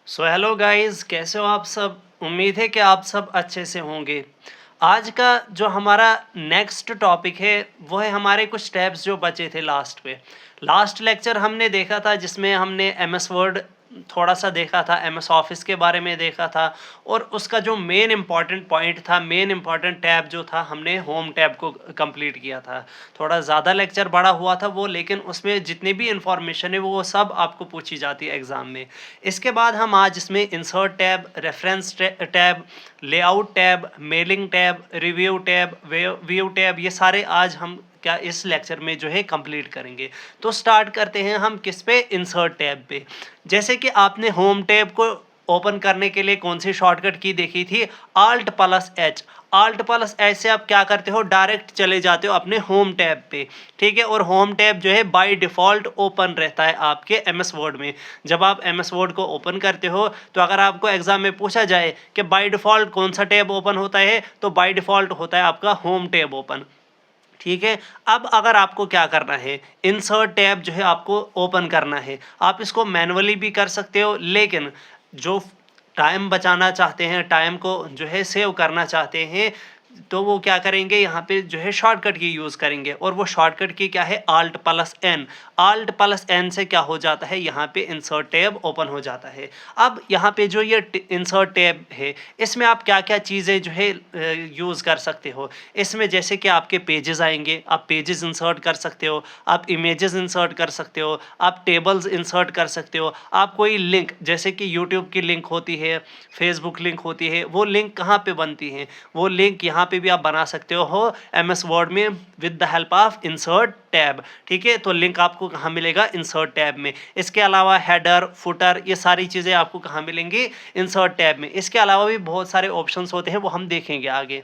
So hello guys, कैसे हो आप सब। उम्मीद है कि आप सब अच्छे से होंगे। आज का जो हमारा नेक्स्ट टॉपिक है वो है हमारे कुछ टैब्स जो बचे थे लास्ट पे। लास्ट लेक्चर हमने देखा था जिसमें हमने एम एस वर्ड थोड़ा सा देखा था, एम एस ऑफिस के बारे में देखा था, और उसका जो मेन इंपॉर्टेंट पॉइंट था, मेन इंपॉर्टेंट टैब जो था, हमने होम टैब को कंप्लीट किया था। थोड़ा ज़्यादा लेक्चर बड़ा हुआ था वो, लेकिन उसमें जितनी भी इंफॉर्मेशन है वो सब आपको पूछी जाती है एग्ज़ाम में। इसके बाद हम आज इसमें insert tab, reference tab, layout tab, mailing tab, review tab, view tab, ये सारे आज हम क्या इस लेक्चर में जो है कंप्लीट करेंगे। तो स्टार्ट करते हैं हम किस पे, इंसर्ट टैब पे। जैसे कि आपने होम टैब को ओपन करने के लिए कौन सी शॉर्टकट की देखी थी, alt plus H. Alt plus H से आप क्या करते हो, डायरेक्ट चले जाते हो अपने होम टैब पे। ठीक है, और होम टैब जो है बाय डिफ़ॉल्ट ओपन रहता है आपके एम एस वर्ड में। जब आप एम एस वर्ड को ओपन करते हो तो अगर आपको एग्जाम में पूछा जाए कि बाय डिफ़ॉल्ट कौन सा टैब ओपन होता है, तो बाय डिफ़ॉल्ट होता है आपका होम टैब ओपन। ठीक है, अब अगर आपको क्या करना है, इंसर्ट टैब जो है आपको ओपन करना है। आप इसको मैनुअली भी कर सकते हो, लेकिन जो टाइम बचाना चाहते हैं, टाइम को जो है सेव करना चाहते हैं, तो वो क्या करेंगे, यहाँ पे जो है शॉर्टकट की यूज़ करेंगे। और वो शॉर्टकट की क्या है, alt plus N. Alt plus N से क्या हो जाता है, यहाँ पे इंसर्ट टैब ओपन हो जाता है। अब यहाँ पे जो ये इंसर्ट टैब है, इसमें आप क्या क्या चीज़ें जो है यूज़ कर सकते हो। इसमें जैसे कि आपके पेजेस आएंगे, आप पेजेस इंसर्ट कर सकते हो, आप इमेजेस इंसर्ट कर सकते हो, आप टेबल्स इंसर्ट कर सकते हो, आप कोई लिंक, जैसे कि यूट्यूब की लिंक होती है, फेसबुक लिंक होती है, वो लिंक कहाँ पे बनती है, वो लिंक यहाँ पे भी आप बना सकते हो एम एस वर्ड में with the help of insert tab. ठीक है, तो लिंक आपको कहाँ मिलेगा, इंसर्ट टैब में। इसके अलावा हेडर, फुटर, ये सारी चीज़ें आपको कहाँ मिलेंगी, इंसर्ट टैब में। इसके अलावा भी बहुत सारे ऑप्शंस होते हैं, वो हम देखेंगे आगे।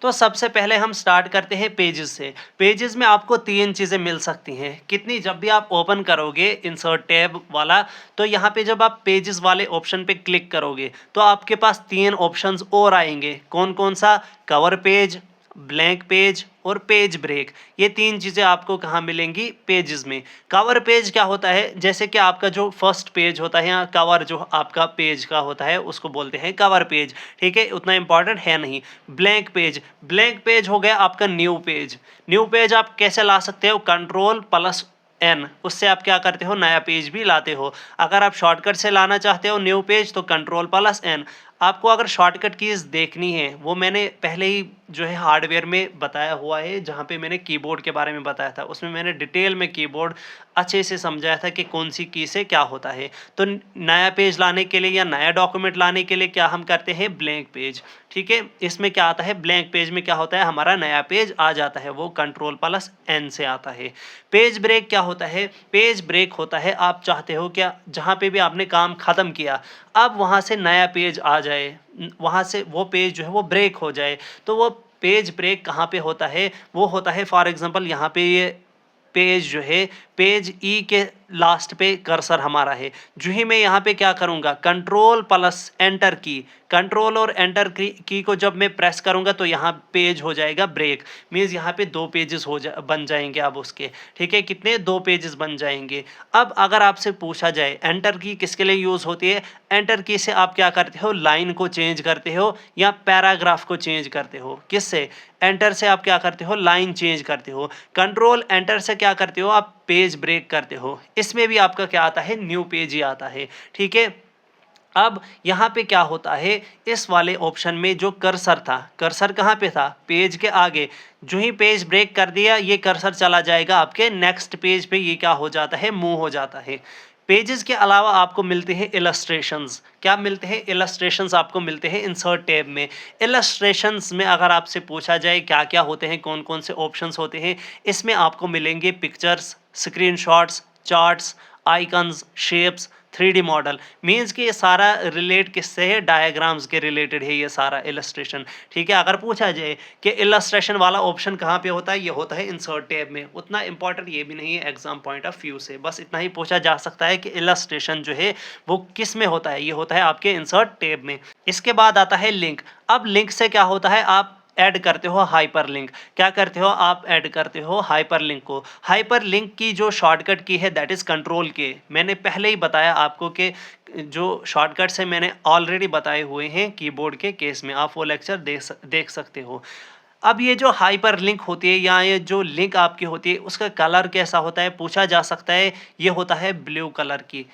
तो सबसे पहले हम स्टार्ट करते हैं पेजेस से। पेजेस में आपको तीन चीज़ें मिल सकती हैं। कितनी, जब भी आप ओपन करोगे इंसर्ट टैब वाला, तो यहाँ पे जब आप पेजेस वाले ऑप्शन पे क्लिक करोगे तो आपके पास तीन ऑप्शंस और आएंगे। कौन कौन सा, कवर पेज, ब्लैंक पेज और पेज ब्रेक। ये तीन चीज़ें आपको कहाँ मिलेंगी, पेजेस में। कवर पेज क्या होता है, जैसे कि आपका जो फर्स्ट पेज होता है, या कवर जो आपका पेज का होता है उसको बोलते हैं कवर पेज। ठीक है, उतना इंपॉर्टेंट है नहीं। ब्लैंक पेज, ब्लैंक पेज हो गया आपका न्यू पेज। न्यू पेज आप कैसे ला सकते हो, कंट्रोल प्लस एन, उससे आप क्या करते हो, नया पेज भी लाते हो। अगर आप शॉर्टकट से लाना चाहते हो न्यू पेज, तो कंट्रोल प्लस एन। आपको अगर शॉर्टकट कीज़ देखनी है, वो मैंने पहले ही जो है हार्डवेयर में बताया हुआ है, जहाँ पे मैंने कीबोर्ड के बारे में बताया था, उसमें मैंने डिटेल में कीबोर्ड अच्छे से समझाया था कि कौन सी की से क्या होता है। तो नया पेज लाने के लिए या नया डॉक्यूमेंट लाने के लिए क्या हम करते हैं, ब्लैंक पेज। ठीक है, इसमें क्या आता है, ब्लैंक पेज में क्या होता है, हमारा नया पेज आ जाता है, वो कंट्रोल प्लस एन से आता है। पेज ब्रेक क्या होता है, पेज ब्रेक होता है, आप चाहते हो क्या, जहाँ पे भी आपने काम ख़त्म किया, अब वहाँ से नया पेज आ जाए, वहाँ से वो पेज जो है वो ब्रेक हो जाए, तो वो पेज ब्रेक कहाँ पे होता है, वो होता है फॉर एग्जांपल यहाँ पे ये पेज जो है, पेज ई के लास्ट पे कर्सर हमारा है। जो ही मैं यहाँ पे क्या करूँगा, कंट्रोल प्लस एंटर की, कंट्रोल और एंटर की को जब मैं प्रेस करूँगा तो यहाँ पेज हो जाएगा ब्रेक। मीन्स यहाँ पे दो पेजेस बन जाएंगे अब उसके। ठीक है, कितने, दो पेजेस बन जाएंगे। अब अगर आपसे पूछा जाए एंटर की किसके लिए यूज़ होती है, एंटर की से आप क्या करते हो, लाइन को चेंज करते हो या पैराग्राफ को चेंज करते हो। किससे, एंटर से आप क्या करते हो, लाइन चेंज करते हो। कंट्रोल एंटर से क्या करते हो, आप पेज ब्रेक करते हो। इसमें भी आपका क्या आता है, न्यू पेज ही आता है। ठीक है, अब यहाँ पे क्या होता है, इस वाले ऑप्शन में जो कर्सर था, कर्सर कहाँ पे था, पेज के आगे। जो ही पेज ब्रेक कर दिया, ये कर्सर चला जाएगा आपके नेक्स्ट पेज पे, ये क्या हो जाता है, मूव हो जाता है। पेजेस के अलावा आपको मिलते हैं इलस्ट्रेशंस। क्या मिलते हैं, इलस्ट्रेशंस आपको मिलते हैं इंसर्ट टैब में। इलस्ट्रेशंस में अगर आपसे पूछा जाए क्या क्या होते हैं, कौन कौन से ऑप्शंस होते हैं, इसमें आपको मिलेंगे pictures, screenshots, charts, icons, shapes, 3D model. Means कि ये सारा रिलेट किससे है, डायग्राम्स के रिलेटेड है ये सारा इलस्ट्रेशन। ठीक है, अगर पूछा जाए कि इलस्ट्रेशन वाला ऑप्शन कहाँ पे होता है, ये होता है इंसर्ट टैब में। उतना इंपॉर्टेंट ये भी नहीं है एग्जाम पॉइंट ऑफ व्यू से, बस इतना ही पूछा जा सकता है कि इलस्ट्रेशन जो है वो किस में होता है, ये होता है आपके इंसर्ट टैब में। इसके बाद आता है लिंक। अब लिंक से क्या होता है, आप ऐड करते हो हाइपरलिंक। क्या करते हो? आप ऐड करते हो हाइपरलिंक को। हाइपरलिंक की जो शॉर्टकट की है दैट इज़ कंट्रोल के। मैंने पहले ही बताया आपको कि जो शॉर्टकट्स हैं मैंने ऑलरेडी बताए हुए हैं कीबोर्ड के केस में, आप वो लेक्चर देख सकते हो। अब ये जो हाइपरलिंक होती है या ये जो लिंक आपकी होती है उसका कलर कैसा होता है पूछा जा सकता है, ये होता है ब्लू कलर की।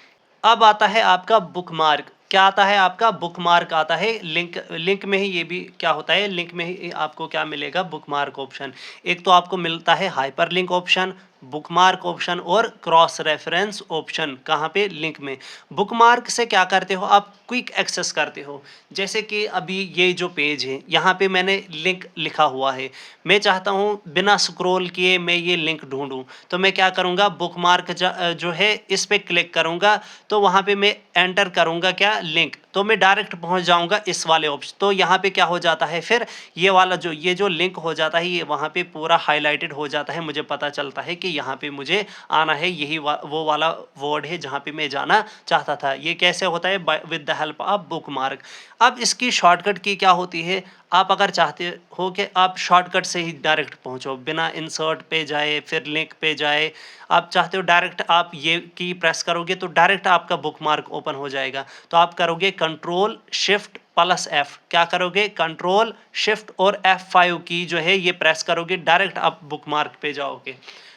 अब आता है आपका बुकमार्क। क्या आता है? आपका बुकमार्क आता है। लिंक लिंक में ही ये भी क्या होता है, लिंक में ही आपको क्या मिलेगा? Bookmark option. एक तो आपको मिलता है हाइपरलिंक ऑप्शन, बुकमार्क ऑप्शन और क्रॉस रेफरेंस ऑप्शन। कहाँ पे? लिंक में। बुकमार्क से क्या करते हो आप? क्विक एक्सेस करते हो। जैसे कि अभी ये जो पेज है यहाँ पे मैंने लिंक लिखा हुआ है, मैं चाहता हूँ बिना स्क्रॉल किए मैं ये लिंक ढूंढूं, तो मैं क्या करूँगा? बुकमार्क जो है इस पे क्लिक करूँगा, तो वहाँ पे मैं एंटर करूँगा क्या? लिंक, तो मैं डायरेक्ट पहुँच जाऊँगा इस वाले ऑप्शन। तो यहाँ पे क्या हो जाता है फिर? ये वाला ये जो लिंक हो जाता है ये वहाँ पे पूरा हाईलाइटेड हो जाता है, मुझे पता चलता है कि यहाँ पे मुझे आना है, यही वो वाला वर्ड है जहाँ पे मैं जाना चाहता था। ये कैसे होता है? With the help of bookmark. अब इसकी शॉर्टकट की क्या होती है? आप अगर चाहते हो कि आप शॉर्टकट से ही डायरेक्ट पहुंचो, बिना इंसर्ट पे जाए फिर लिंक पे जाए, आप चाहते हो डायरेक्ट आप ये की प्रेस करोगे तो डायरेक्ट आपका बुकमार्क ओपन हो जाएगा। तो आप करोगे कंट्रोल शिफ्ट प्लस एफ। क्या करोगे? कंट्रोल शिफ्ट और F5 की जो है ये प्रेस करोगे, डायरेक्ट आप बुकमार्क पे जाओगे।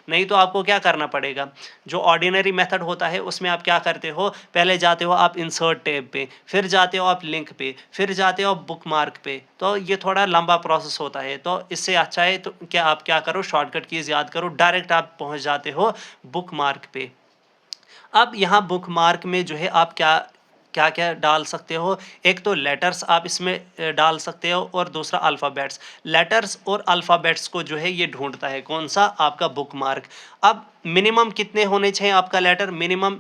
नहीं तो आपको क्या करना पड़ेगा? जो ऑर्डिनरी मेथड होता है उसमें आप क्या करते हो? पहले जाते हो आप इंसर्ट टैब पे, फिर जाते हो आप लिंक पे, फिर जाते हो आप बुकमार्क पे। तो ये थोड़ा लंबा प्रोसेस होता है, तो इससे अच्छा है तो क्या आप क्या करो? शॉर्टकट कीज़ याद करो, डायरेक्ट आप पहुंच जाते हो बुकमार्क पे। अब यहाँ बुकमार्क में जो है आप क्या क्या क्या डाल सकते हो? एक तो लेटर्स आप इसमें डाल सकते हो और दूसरा अल्फ़ाबेट्स। लेटर्स और अल्फ़ाबेट्स को जो है ये ढूंढता है, कौन सा? आपका बुकमार्क। अब मिनिमम कितने होने चाहिए आपका लेटर? मिनिमम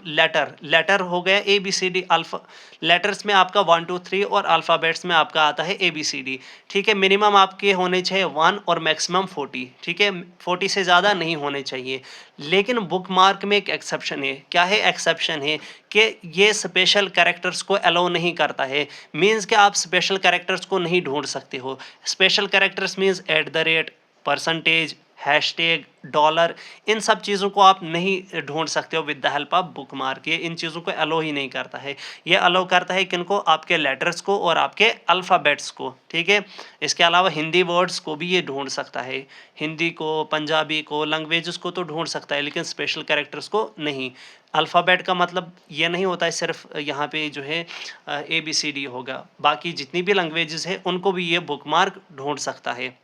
लेटर हो गया ABCD। अल्फ़ा लेटर्स में आपका 1 2 3 और अल्फ़ाबेट्स में आपका आता है ABCD। ठीक है, मिनिमम आपके होने चाहिए 1 और मैक्सिमम 40। ठीक है, 40 से ज़्यादा नहीं होने चाहिए। लेकिन बुकमार्क में एक एक्सेप्शन है। क्या है एक्सेप्शन है? कि ये स्पेशल कैरेक्टर्स को अलाउ नहीं करता है। मीन्स कि आप स्पेशल कैरेक्टर्स को नहीं ढूंढ सकते हो। Special characters means @ percentage, hashtag, dollar, इन सब चीज़ों को आप नहीं ढूंढ सकते हो with the help of bookmark. ये इन चीज़ों को अलाउ ही नहीं करता है। ये अलाउ करता है किनको? आपके लेटर्स को और आपके अल्फ़ाबेट्स को। ठीक है, इसके अलावा हिंदी वर्ड्स को भी ये ढूंढ सकता है। हिंदी को, पंजाबी को, लैंग्वेजेस को तो ढूंढ सकता है लेकिन स्पेशल कैरेक्टर्स को नहीं। अल्फ़ाबेट का मतलब ये नहीं होता है सिर्फ यहाँ पे जो है ABCD होगा, बाकी जितनी भी लैंग्वेजेस है उनको भी ये बुकमार्क ढूंढ सकता है।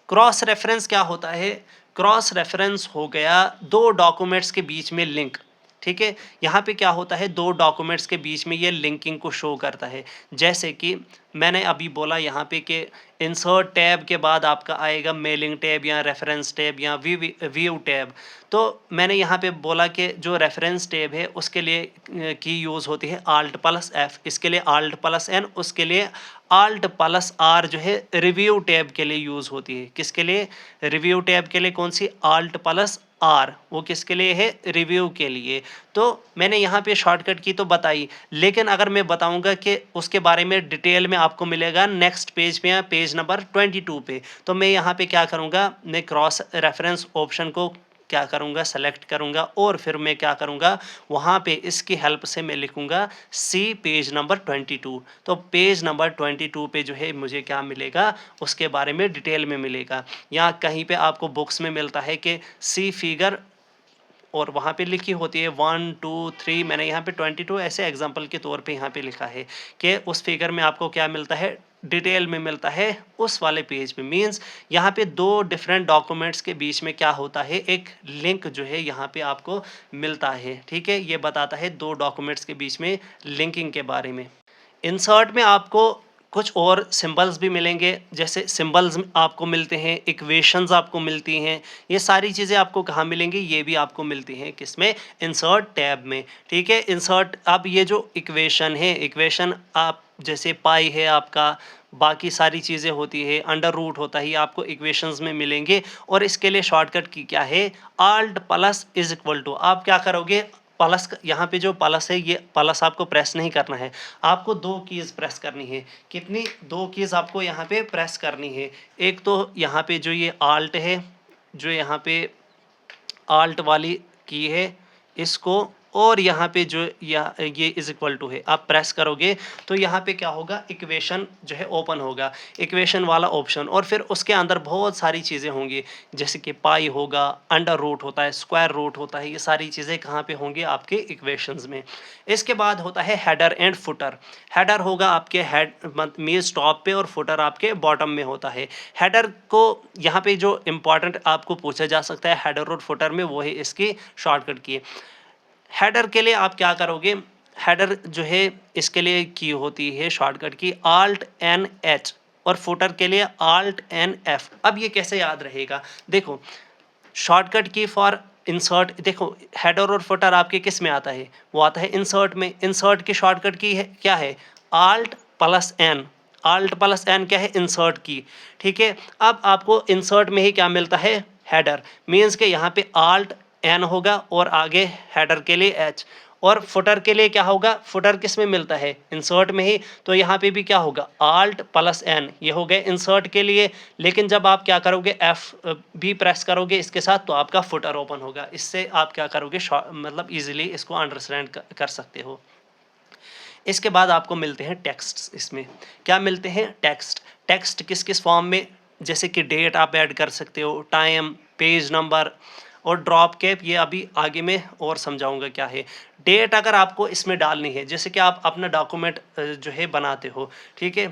क्रॉस रेफरेंस क्या होता है? क्रॉस रेफरेंस हो गया दो डॉक्यूमेंट्स के बीच में लिंक। ठीक है, यहाँ पे क्या होता है? दो डॉक्यूमेंट्स के बीच में ये लिंकिंग को शो करता है। जैसे कि मैंने अभी बोला यहाँ पे कि इंसर्ट टैब के बाद आपका आएगा मेलिंग टैब या रेफरेंस टैब या व्यू टैब। तो मैंने यहाँ पे बोला कि जो रेफरेंस टैब है उसके लिए की यूज़ होती है Alt+F, इसके लिए Alt+N, उसके लिए Alt+R जो है रिव्यू टैब के लिए यूज़ होती है। किसके लिए? रिव्यू टैब के लिए। कौन सी? Alt+R, वो किसके लिए है? रिव्यू के लिए। तो मैंने यहाँ पे शॉर्टकट की तो बताई, लेकिन अगर मैं बताऊंगा कि उसके बारे में डिटेल में आपको मिलेगा नेक्स्ट पेज पे या पेज नंबर 22 पे। तो मैं यहाँ पे क्या करूँगा? मैं क्रॉस रेफरेंस ऑप्शन को क्या करूँगा? सेलेक्ट करूँगा और फिर मैं क्या करूँगा? वहाँ पे इसकी हेल्प से मैं लिखूँगा C पेज नंबर 22। तो पेज नंबर 22 पे जो है मुझे क्या मिलेगा? उसके बारे में डिटेल में मिलेगा। या कहीं पे आपको बुक्स में मिलता है कि C फिगर और वहाँ पे लिखी होती है 1 2 3, मैंने यहाँ पे 22 ऐसे एग्जांपल के तौर पे यहाँ पे लिखा है कि उस फिगर में आपको क्या मिलता है? डिटेल में मिलता है उस वाले पेज पे। मींस यहाँ पे दो डिफरेंट डॉक्यूमेंट्स के बीच में क्या होता है? एक लिंक जो है यहाँ पे आपको मिलता है। ठीक है, ये बताता है दो डॉक्यूमेंट्स के बीच में लिंकिंग के बारे में। इंसर्ट में आपको कुछ और सिंबल्स भी मिलेंगे, जैसे सिंबल्स आपको मिलते हैं, इक्वेशंस आपको मिलती हैं। ये सारी चीज़ें आपको कहाँ मिलेंगी? ये भी आपको मिलती हैं किसमें? इंसर्ट टैब में। ठीक है, इंसर्ट। अब ये जो इक्वेशन है, इक्वेशन आप जैसे पाई है आपका, बाकी सारी चीज़ें होती है, अंडर रूट होता है, ये आपको इक्वेशंस में मिलेंगे। और इसके लिए शॉर्टकट की क्या है? Alt+= आप क्या करोगे? प्लस यहाँ पे जो प्लस है, ये प्लस आपको प्रेस नहीं करना है, आपको 2 कीज़ प्रेस करनी है। कितनी? 2 कीज़ आपको यहाँ पे प्रेस करनी है। एक तो यहाँ पे जो ये आल्ट है, जो यहाँ पे आल्ट वाली की है, इसको, और यहाँ पे जो ये इज इक्वल टू है, आप प्रेस करोगे तो यहाँ पे क्या होगा, इक्वेशन जो है ओपन होगा, इक्वेशन वाला ऑप्शन, और फिर उसके अंदर बहुत सारी चीज़ें होंगी, जैसे कि पाई होगा, अंडर रूट होता है, स्क्वायर रूट होता है, ये सारी चीज़ें कहाँ पे होंगी, आपके इक्वेशंस में। इसके बाद होता है हेडर एंड फुटर। हेडर होगा आपके हेड मीन्स टॉप पे, और फुटर आपके बॉटम में होता है। हेडर को यहाँ पे जो इम्पॉर्टेंट आपको पूछा जा सकता है हेडर और फुटर में, वो है इसकी शॉर्टकट की। हेडर के लिए आप क्या करोगे, हेडर जो है इसके लिए की होती है शॉर्टकट की Alt+N+H, और फुटर के लिए Alt+N+F। अब ये कैसे याद रहेगा, देखो शॉर्टकट की फॉर इंसर्ट, देखो हेडर और फुटर आपके किस में आता है, वो आता है इंसर्ट में। इंसर्ट की शॉर्टकट की है क्या है, Alt+N। Alt+N क्या है, इंसर्ट की, ठीक है। अब आपको इंसर्ट में ही क्या मिलता है, हेडर, मीन्स के यहाँ पे Alt+N होगा और आगे हेडर के लिए H, और फुटर के लिए क्या होगा, फुटर किस में मिलता है, इंसर्ट में ही, तो यहाँ पे भी क्या होगा, Alt+N, ये हो गए इंसर्ट के लिए। लेकिन जब आप क्या करोगे, F भी प्रेस करोगे इसके साथ, तो आपका फुटर ओपन होगा। इससे आप क्या करोगे, मतलब इजीली इसको अंडरस्टैंड कर सकते हो। इसके बाद आपको मिलते हैं टेक्स्ट। इसमें क्या मिलते हैं, टेक्स्ट। टेक्स्ट किस किस फॉर्म में, जैसे कि डेट आप ऐड कर सकते हो, टाइम, पेज नंबर, और ड्रॉप कैप, ये अभी आगे में और समझाऊंगा क्या है। डेट अगर आपको इसमें डालनी है, जैसे कि आप अपना डॉक्यूमेंट जो है बनाते हो, ठीक है,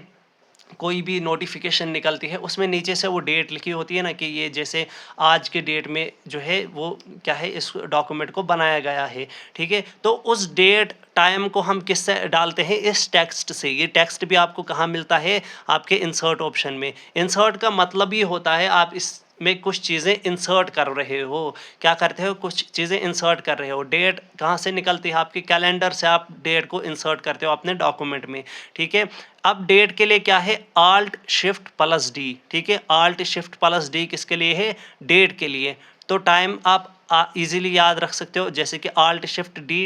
कोई भी नोटिफिकेशन निकलती है, उसमें नीचे से वो डेट लिखी होती है ना, कि ये जैसे आज के डेट में जो है वो क्या है, इस डॉक्यूमेंट को बनाया गया है, ठीक है। तो उस डेट टाइम को हम किससे डालते हैं, इस टेक्स्ट से। ये टेक्स्ट भी आपको कहाँ मिलता है, आपके इंसर्ट ऑप्शन में। इंसर्ट का मतलब ये होता है आप इस में कुछ चीज़ें इंसर्ट कर रहे हो, क्या करते हो, कुछ चीज़ें इंसर्ट कर रहे हो। डेट कहाँ से निकलती है, आपके कैलेंडर से आप डेट को इंसर्ट करते हो अपने डॉक्यूमेंट में, ठीक है। अब डेट के लिए क्या है, Alt+Shift+D, ठीक है। Alt+Shift+D किसके लिए है, डेट के लिए। तो टाइम आप इजीली याद रख सकते हो, जैसे कि Alt+Shift+D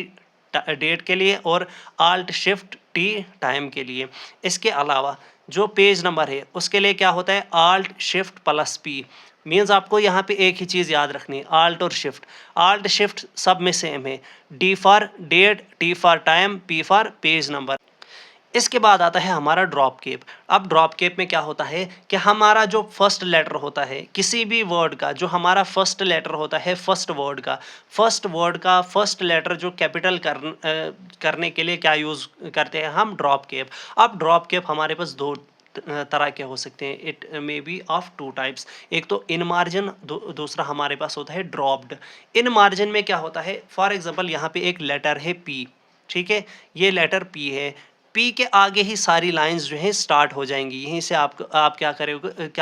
डेट के लिए, और Alt+Shift+T टाइम के लिए। इसके अलावा जो पेज नंबर है उसके लिए क्या होता है, Alt+Shift+P, मीन्स आपको यहाँ पे एक ही चीज़ याद रखनी है, आल्ट और शिफ्ट। आल्ट शिफ्ट सब में सेम है, D for date, T for time, P for page number. इसके बाद आता है हमारा ड्रॉप केप। अब ड्रॉप केप में क्या होता है कि हमारा जो फर्स्ट लेटर होता है किसी भी वर्ड का, जो हमारा फर्स्ट लेटर होता है फर्स्ट वर्ड का फर्स्ट लेटर जो कैपिटल करने के लिए क्या यूज़ करते हैं हम, ड्रॉप केप। अब ड्रॉप केप हमारे पास दो तरह के हो सकते हैं, it may be of 2 types. एक तो इन मार्जिन, दूसरा हमारे पास होता है ड्रॉप्ड। इन मार्जिन में क्या होता है, फॉर एग्जांपल यहाँ पे एक लेटर है P, ठीक है, ये लेटर P है, P के आगे ही सारी लाइंस जो हैं स्टार्ट हो जाएंगी। यहीं से आप क्या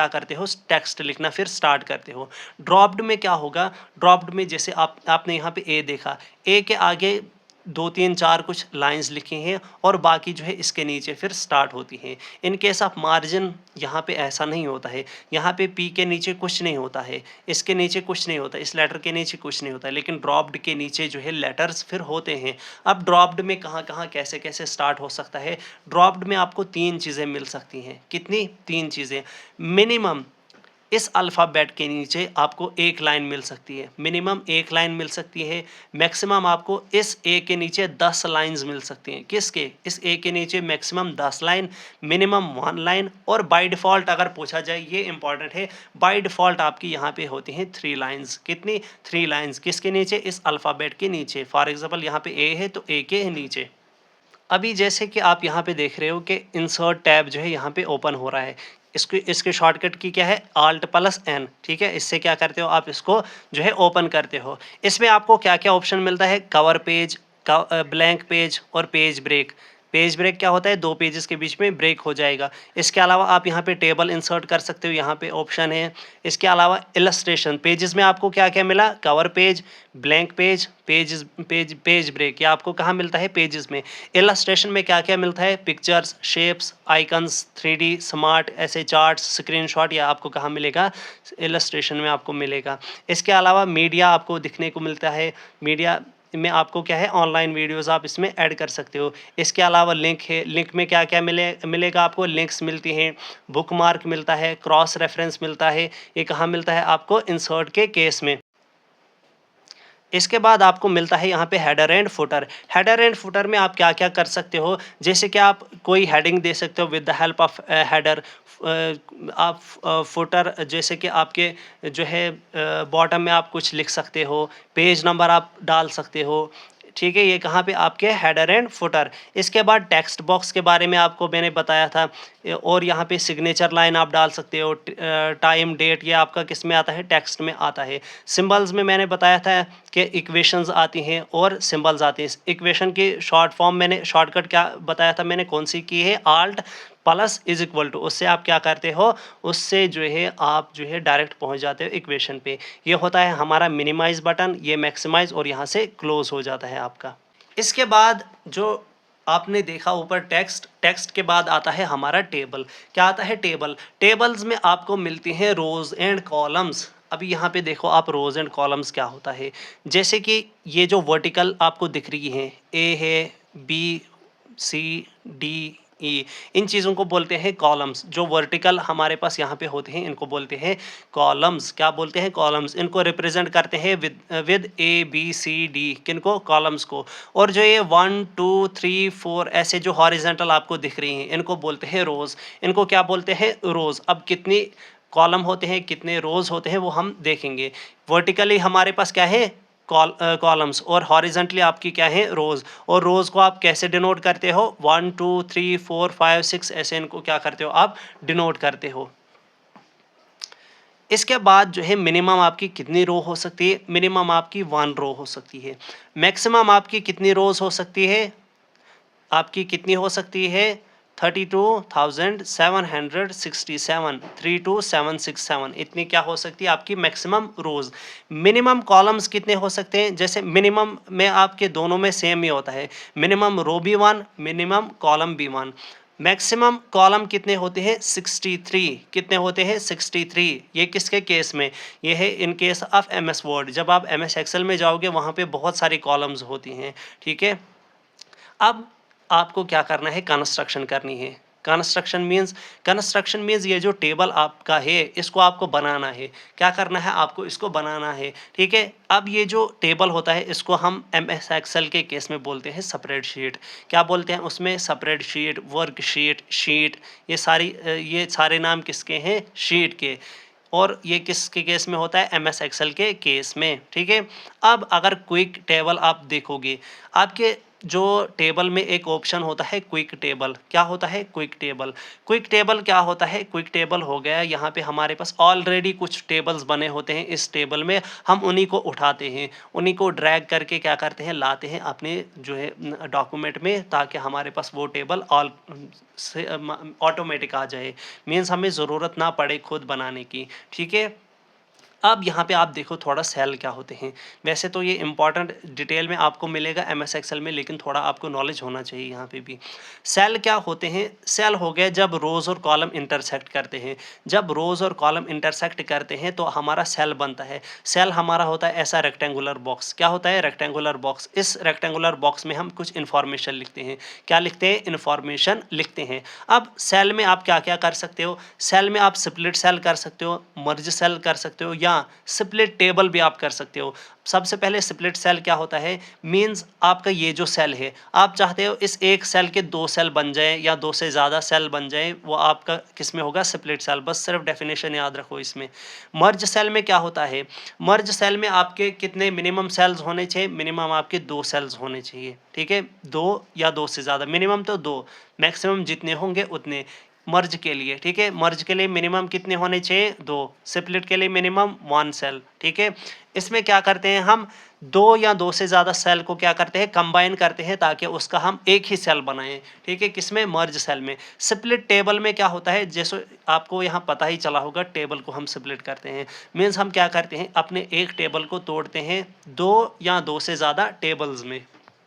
करते हो, टेक्स्ट लिखना फिर स्टार्ट करते हो। ड्रॉप्ड में क्या होगा, ड्रॉप्ड में जैसे आपने यहाँ पे A देखा, A के आगे 2 3 4 कुछ लाइंस लिखी हैं, और बाकी जो है इसके नीचे फिर स्टार्ट होती हैं। इन केस ऑफ मार्जिन यहाँ पे ऐसा नहीं होता है, यहाँ पे P के नीचे कुछ नहीं होता है, इसके नीचे कुछ नहीं होता, इस लेटर के नीचे कुछ नहीं होता, लेकिन ड्रॉप्ड के नीचे जो है लेटर्स फिर होते हैं। अब ड्रॉप्ड में कहाँ कहाँ कैसे कैसे स्टार्ट हो सकता है, ड्रॉप्ड में आपको 3 चीज़ें मिल सकती हैं। कितनी? 3 चीज़ें। मिनिमम इस अल्फ़ाबेट के नीचे आपको एक लाइन मिल सकती है, मिनिमम एक लाइन मिल सकती है। मैक्सिमम आपको इस ए के नीचे 10 लाइंस मिल सकती हैं। किसके? इस ए के नीचे मैक्सिमम 10 लाइन, मिनिमम 1 लाइन, और बाय डिफ़ॉल्ट अगर पूछा जाए, ये इंपॉर्टेंट है, बाय डिफ़ॉल्ट आपकी यहाँ पे होती हैं 3 लाइंस। कितनी? 3 लाइंस। किसके नीचे? इस अल्फ़ाबेट के नीचे। फॉर एग्जांपल यहाँ पे ए है तो ए के नीचे। अभी जैसे कि आप यहाँ पे देख रहे हो कि इंसर्ट टैब जो है यहाँ पे ओपन हो रहा है, इसके शॉर्टकट की क्या है, Alt+N, ठीक है। इससे क्या करते हो, आप इसको जो है ओपन करते हो। इसमें आपको क्या क्या ऑप्शन मिलता है, कवर पेज, ब्लैंक पेज, और पेज ब्रेक। पेज ब्रेक क्या होता है, 2 पेजेस के बीच में ब्रेक हो जाएगा। इसके अलावा आप यहाँ पे टेबल इंसर्ट कर सकते हो, यहाँ पे ऑप्शन है। इसके अलावा इलस्ट्रेशन, पेजेस में आपको क्या क्या मिला, cover page, blank page, page break, या आपको कहाँ मिलता है, पेजेस में। इलस्ट्रेशन में क्या क्या मिलता है, pictures, shapes, icons, 3D smart ऐसे चार्ट्स, स्क्रीनशॉट, या आपको कहाँ मिलेगा, इलस्ट्रेशन में आपको मिलेगा। इसके अलावा मीडिया आपको दिखने को मिलता है, मीडिया में आपको क्या है, ऑनलाइन वीडियोस आप इसमें ऐड कर सकते हो। इसके अलावा लिंक है, लिंक में क्या क्या मिलेगा आपको, लिंक्स मिलती हैं, बुक मार्क मिलता है, क्रॉस रेफरेंस मिलता है। ये कहाँ मिलता है आपको, इंसर्ट के केस में। इसके बाद आपको मिलता है यहाँ पे header and footer. Header and footer में आप क्या क्या कर सकते हो, जैसे कि आप कोई हेडिंग दे सकते हो with the help of header. आप फुटर जैसे कि आपके जो है बॉटम में आप कुछ लिख सकते हो, पेज नंबर आप डाल सकते हो, ठीक है। ये कहाँ पे आपके हेडर एंड फुटर। इसके बाद टेक्स्ट बॉक्स के बारे में आपको मैंने बताया था, और यहाँ पे सिग्नेचर लाइन आप डाल सकते हो, टाइम डेट, ये आपका किस में आता है, टेक्स्ट में आता है। सिंबल्स में मैंने बताया था कि इक्वेशंस आती हैं और सिंबल्स आते हैं। इक्वेशन की शॉर्ट फॉर्म मैंने, शॉर्टकट क्या बताया था मैंने, कौन सी की है, alt plus is equal to, उससे आप क्या करते हो, उससे जो है आप जो है डायरेक्ट पहुंच जाते हो इक्वेशन पे। ये होता है हमारा मिनिमाइज बटन, ये मैक्सिमाइज, और यहाँ से क्लोज हो जाता है आपका। इसके बाद जो आपने देखा ऊपर टेक्स्ट, टेक्स्ट के बाद आता है हमारा टेबल। क्या आता है, टेबल। टेबल्स में आपको मिलती हैं रोज एंड कॉलम्स। अभी यहाँ पे देखो आप, रोज एंड कॉलम्स क्या होता है, जैसे कि ये जो वर्टिकल आपको दिख रही है, ए है, बी, सी, डी, ई, इन चीज़ों को बोलते हैं कॉलम्स। जो वर्टिकल हमारे पास यहाँ पे होते हैं इनको बोलते हैं कॉलम्स। क्या बोलते हैं, कॉलम्स। इनको रिप्रेजेंट करते हैं with A B C D, किनको, कॉलम्स को। और जो ये 1 2 3 4 ऐसे जो हॉरिजेंटल आपको दिख रही हैं, इनको बोलते हैं रोज। इनको क्या बोलते हैं, रोज। अब कितनी कॉलम होते हैं, कितने रोज होते हैं, वो हम देखेंगे। वर्टिकली हमारे पास क्या है, कॉलम्स, और हॉरिजेंटली आपकी क्या है, रोज। और रोज को आप कैसे डिनोट करते हो, 1 2 3 4 5 6 ऐसे इनको क्या करते हो, आप डिनोट करते हो। इसके बाद जो है मिनिमम आपकी कितनी रो हो सकती है, मिनिमम आपकी 1 रो हो सकती है। मैक्सिमम आपकी कितनी रोज हो सकती है, आपकी कितनी हो सकती है, 32,767, 32767, इतनी क्या हो सकती है आपकी मैक्सिमम रोज। मिनिमम कॉलम्स कितने हो सकते हैं, जैसे मिनिमम में आपके दोनों में सेम ही होता है, मिनिमम रो भी 1, मिनिमम कॉलम भी 1। मैक्सिमम कॉलम कितने होते हैं, 63। कितने होते हैं, 63। ये किसके केस में, ये है in case of M S Word. जब आप एम एस एक्सेल में जाओगे वहाँ पे बहुत सारी कॉलम्स होती हैं, ठीक है। अब आपको क्या करना है, कंस्ट्रक्शन करनी है। कंस्ट्रक्शन मीन्स ये जो टेबल आपका है इसको आपको बनाना है। क्या करना है, आपको इसको बनाना है, ठीक है। अब ये जो टेबल होता है इसको हम एम एस एक्सेल के केस में बोलते हैं स्प्रेडशीट। क्या बोलते हैं उसमें, स्प्रेडशीट, वर्कशीट, शीट, ये सारे नाम किसके हैं, शीट के। और ये किसके केस में होता है, एम एस एक्सेल के केस में, ठीक है। अब अगर क्विक टेबल आप देखोगे, आपके जो टेबल में एक ऑप्शन होता है क्विक टेबल। क्या होता है, क्विक टेबल। क्विक टेबल क्या होता है, क्विक टेबल हो गया यहाँ पे हमारे पास ऑलरेडी कुछ टेबल्स बने होते हैं इस टेबल में, हम उन्हीं को उठाते हैं, उन्हीं को ड्रैग करके क्या करते हैं, लाते हैं अपने जो है डॉक्यूमेंट में, ताकि हमारे पास वो टेबल से ऑटोमेटिक आ जाए। मीन्स हमें ज़रूरत ना पड़े खुद बनाने की, ठीक है। अब यहाँ पे आप देखो थोड़ा सेल क्या होते हैं। वैसे तो ये इंपॉर्टेंट डिटेल में आपको मिलेगा एम एस एक्सेल में, लेकिन थोड़ा आपको नॉलेज होना चाहिए यहाँ पे भी। सेल क्या होते हैं, सेल हो गए जब रोज़ और कॉलम इंटरसेक्ट करते हैं। जब रोज़ और कॉलम इंटरसेक्ट करते हैं तो हमारा सेल बनता है। सेल हमारा होता है ऐसा रेक्टेंगुलर बॉक्स। क्या होता है, रेक्टेंगुलर बॉक्स। इस रेक्टेंगुलर बॉक्स में हम कुछ इन्फॉर्मेशन लिखते हैं। क्या लिखते हैं, इन्फॉर्मेशन लिखते हैं। अब सेल में आप क्या क्या कर सकते हो, सेल में आप स्प्लिट सेल कर सकते हो, मर्ज सेल कर सकते हो, या स्प्लिट टेबल भी आप कर सकते हो। सबसे पहले स्प्लिट सेल क्या होता है, मींस आपका ये जो सेल है, आप चाहते हो इस एक सेल के 2 सेल बन जाए या 2 से ज़्यादा सेल बन जाए, वो आपका किस में होगा, स्प्लिट सेल। बस सिर्फ डेफिनेशन याद रखो इसमें। मर्ज सेल में क्या होता है, मर्ज सेल में आपके कितने मिनिमम सेल्स होने चाहिए, मिनिमम आपके 2 सेल्स होने चाहिए, ठीक है। 2 या 2 से ज़्यादा, मिनिमम तो 2, मैक्सिमम जितने होंगे उतने मर्ज के लिए, ठीक है। मर्ज के लिए मिनिमम कितने होने चाहिए, 2। स्प्लिट के लिए मिनिमम 1 सेल, ठीक है। इसमें क्या करते हैं हम, 2 या 2 से ज़्यादा सेल को क्या करते हैं, कंबाइन करते हैं, ताकि उसका हम एक ही सेल बनाएं, ठीक है। किसमें, मर्ज सेल में। स्प्लिट टेबल में क्या होता है, जैसे आपको यहाँ पता ही चला होगा, टेबल को हम स्प्लिट करते हैं, मीन्स हम क्या करते हैं, अपने एक टेबल को तोड़ते हैं 2 या 2 से ज़्यादा टेबल्स में।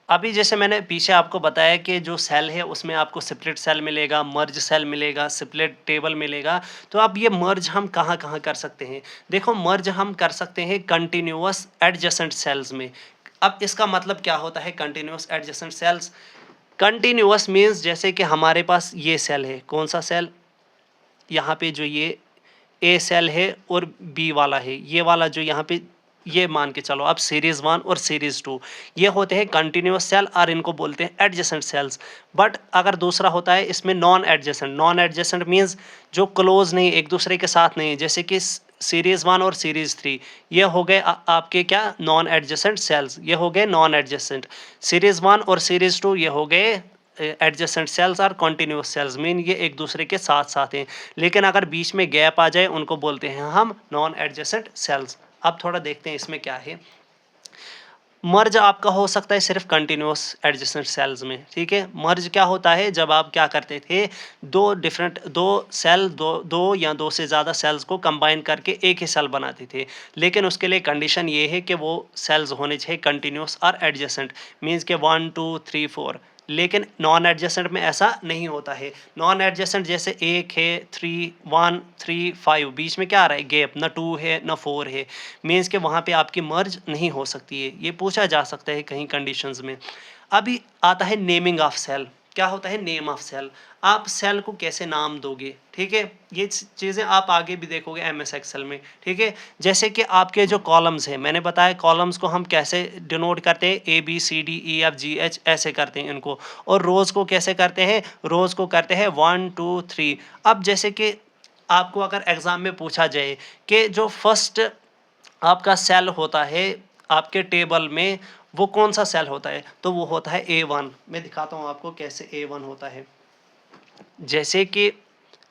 अभी जैसे मैंने पीछे आपको बताया कि जो सेल है उसमें आपको स्प्लिट सेल मिलेगा, मर्ज सेल मिलेगा, स्प्लिट टेबल मिलेगा। तो अब ये मर्ज हम कहाँ कहाँ कर सकते हैं, देखो मर्ज हम कर सकते हैं कंटिन्यूअस एडजेसेंट सेल्स में। अब इसका मतलब क्या होता है continuous adjacent sales? Continuous means जैसे कि हमारे पास ये सेल है, कौन सा सेल, यहाँ पे जो ये ए सेल है और बी वाला है, ये वाला जो यहाँ पे, ये मान के चलो अब सीरीज 1 और सीरीज 2 ये होते हैं कंटिन्यूस सेल और इनको बोलते हैं एडजेसेंट सेल्स। बट अगर दूसरा होता है इसमें नॉन एडजेसेंट मीन्स जो क्लोज नहीं, एक दूसरे के साथ नहीं, जैसे कि सीरीज 1 और सीरीज 3 ये हो गए आपके क्या, नॉन एडजेसेंट सेल्स, ये हो गए नॉन एडजेसेंट। सीरीज 1 और सीरीज 2 ये हो गए एडजेसेंट सेल्स और कॉन्टिन्यूस सेल्स, मीन ये एक दूसरे के साथ साथ हैं। लेकिन अगर बीच में गैप आ जाए उनको बोलते हैं हम नॉन एडजेसेंट सेल्स। अब थोड़ा देखते हैं इसमें क्या है। मर्ज आपका हो सकता है सिर्फ कंटिन्यूस एडजेसेंट सेल्स में, ठीक है। मर्ज क्या होता है, जब आप क्या करते थे, दो सेल, दो या दो से ज़्यादा सेल्स को कंबाइन करके एक ही सेल बनाते थे। लेकिन उसके लिए कंडीशन ये है कि वो सेल्स होने चाहिए कंटिन्यूस और एडजेसेंट, मीन्स के 1 2 3 4। लेकिन नॉन एडजेसेंट में ऐसा नहीं होता है। नॉन एडजेसेंट जैसे 1 है, 3 1 3 5, बीच में क्या आ रहा है, गैप, ना 2 है ना 4 है, मीन्स के वहाँ पे आपकी मर्ज नहीं हो सकती है। ये पूछा जा सकता है कहीं कंडीशंस में। अभी आता है नेमिंग ऑफ सेल। क्या होता है नेम ऑफ सेल, आप सेल को कैसे नाम दोगे, ठीक है। ये चीज़ें आप आगे भी देखोगे MS एक्सेल में, ठीक है। जैसे कि आपके जो कॉलम्स हैं, मैंने बताया कॉलम्स को हम कैसे डिनोट करते हैं, ABCDEFGH ऐसे करते हैं इनको। और रोज़ को कैसे करते हैं, रोज़ को करते हैं 1 2 3। अब जैसे कि आपको अगर एग्ज़ाम में पूछा जाए कि जो फर्स्ट आपका सेल होता है आपके टेबल में, वो कौन सा सेल होता है, तो वो होता है A1। मैं दिखाता हूँ आपको कैसे A1 होता है। जैसे कि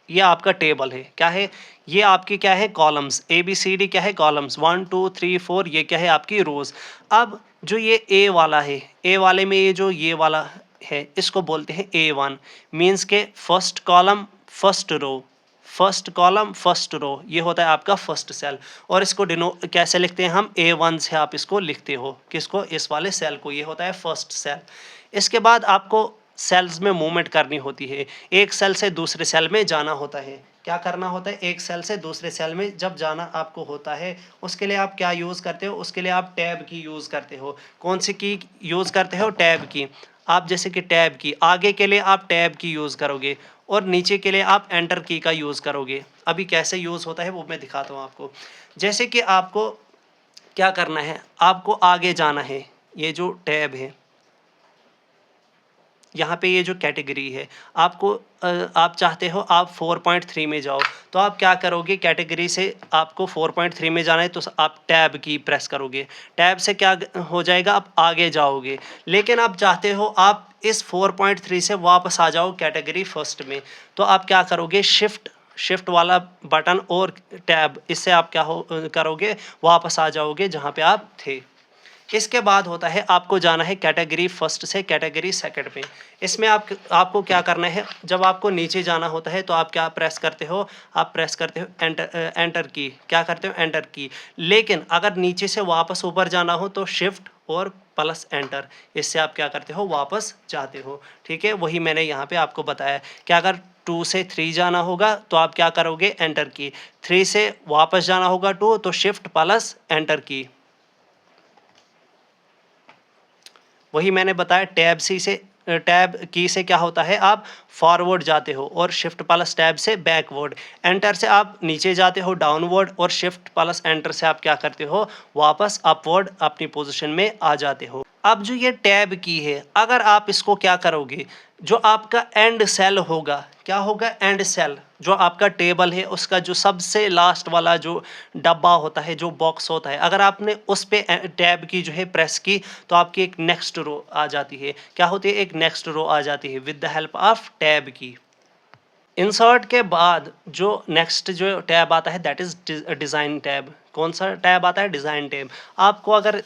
ये आपका टेबल है, क्या है, ये आपकी क्या है, कॉलम्स, ABCD क्या है, कॉलम्स 1 2 3 4, ये क्या है आपकी रोज। अब जो ये A वाला है, A वाले में ये जो ये वाला है, इसको बोलते हैं A1, मीन्स के first column first row, first column first row, ये होता है आपका फर्स्ट सेल। और इसको डिनो कैसे लिखते हैं हम, A1 से आप इसको लिखते हो, किसको, इस वाले सेल को, ये होता है फर्स्ट सेल। इसके बाद आपको सेल्स में मूवमेंट करनी होती है, एक सेल से दूसरे सेल में जाना होता है। क्या करना होता है, एक सेल से दूसरे सेल में जब जाना आपको होता है, उसके लिए आप क्या यूज़ करते हो, उसके लिए आप टैब की यूज़ करते हो। कौन सी की यूज़ करते हो, टैब की। आप जैसे कि टैब की, आगे के लिए आप टैब की यूज़ करोगे और नीचे के लिए आप एंटर की का यूज़ करोगे। अभी कैसे यूज़ होता है वो मैं दिखाता हूँ आपको। जैसे कि आपको क्या करना है, आपको आगे जाना है, ये जो टैब है, यहाँ पे ये जो कैटेगरी है, आपको आप चाहते हो आप 4.3 में जाओ, तो आप क्या करोगे, कैटेगरी से आपको 4.3 में जाना है तो आप टैब की प्रेस करोगे। टैब से क्या हो जाएगा, आप आगे जाओगे। लेकिन आप चाहते हो आप इस 4.3 से वापस आ जाओ कैटेगरी फर्स्ट में, तो आप क्या करोगे, शिफ्ट वाला बटन और टैब, इससे आप क्या हो करोगे, वापस आ जाओगे जहाँ पे आप थे। इसके बाद होता है आपको जाना है कैटेगरी फर्स्ट से कैटेगरी सेकंड में। इसमें आपको क्या करना है, जब आपको नीचे जाना होता है तो आप क्या प्रेस करते हो, आप प्रेस करते हो एंटर की, क्या करते हो, एंटर की। लेकिन अगर नीचे से वापस ऊपर जाना हो तो शिफ्ट और प्लस एंटर, इससे आप क्या करते हो, वापस जाते हो, ठीक है। वही मैंने यहाँ पे आपको बताया कि अगर 2 से 3 जाना होगा तो आप क्या करोगे, एंटर की। 3 से वापस जाना होगा 2 तो शिफ्ट प्लस एंटर की। वही मैंने बताया टैब की से क्या होता है, आप फॉरवर्ड जाते हो और शिफ्ट प्लस टैब से बैकवर्ड। एंटर से आप नीचे जाते हो डाउनवर्ड और शिफ्ट प्लस एंटर से आप क्या करते हो, वापस अपवर्ड अपनी पोजीशन में आ जाते हो। अब जो ये टैब की है, अगर आप इसको क्या करोगे, जो आपका एंड सेल होगा, क्या होगा, एंड सेल, जो आपका टेबल है उसका जो सबसे लास्ट वाला जो डब्बा होता है, जो बॉक्स होता है, अगर आपने उस पे टैब की जो है प्रेस की तो आपकी एक नेक्स्ट रो आ जाती है। क्या होती है, एक नेक्स्ट रो आ जाती है with the help of tab की। इंसर्ट के बाद जो नेक्स्ट जो टैब आता है दैट इज डिज़ाइन टैब। कौन सा टैब आता है, डिज़ाइन टैब। आपको अगर